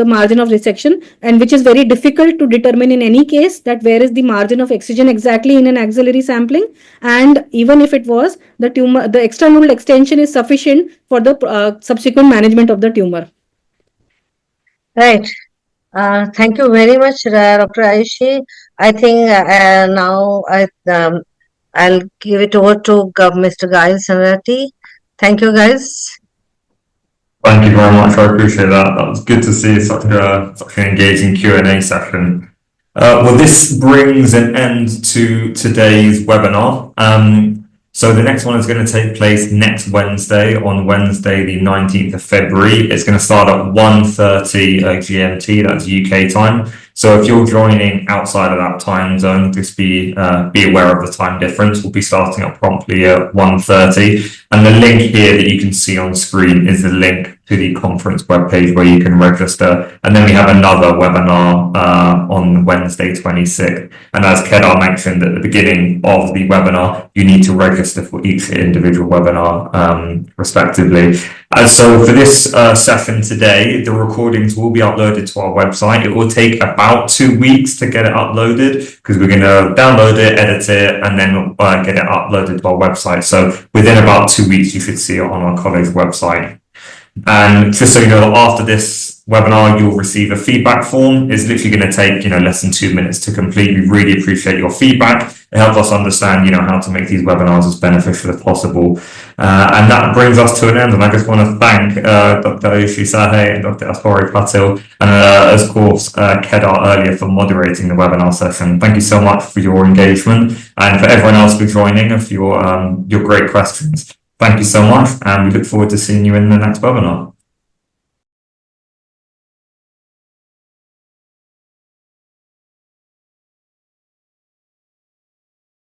margin of resection, and which is very difficult to determine in any case, that where is the margin of excision exactly in an axillary sampling. And even if it was, the tumor, the extranodal extension is sufficient for the subsequent management of the tumor. Right. Thank you very much, Dr. Ayushi. I think now I'll give it over to Mr. Gail Sanrati. Thank you, guys. Thank you very much. I appreciate that. That was good to see such an engaging Q&A session. Well, this brings an end to today's webinar. So the next one is going to take place next Wednesday, on Wednesday, the 19th of February. It's going to start at 1:30 GMT, that's UK time. So if you're joining outside of that time zone, just be aware of the time difference. We'll be starting up promptly at 1:30. And the link here that you can see on screen is the link to the conference webpage where you can register. And then we have another webinar on Wednesday 26th. And as Kedar mentioned at the beginning of the webinar, you need to register for each individual webinar respectively. So for this session today, the recordings will be uploaded to our website. It will take about 2 weeks to get it uploaded because we're going to download it, edit it, and then get it uploaded to our website. So within about 2 weeks, you should see it on our college website. And just so you know, after this webinar, you'll receive a feedback form. It's literally going to take, less than 2 minutes to complete. We really appreciate your feedback. It helps us understand, how to make these webinars as beneficial as possible. And that brings us to an end. And I just want to thank Dr. Ayushi Sahay and Dr. Aspari Patil, and of course, Kedar earlier for moderating the webinar session. Thank you so much for your engagement and for everyone else for joining and for your great questions. Thank you so much, and we look forward to seeing you in the next webinar.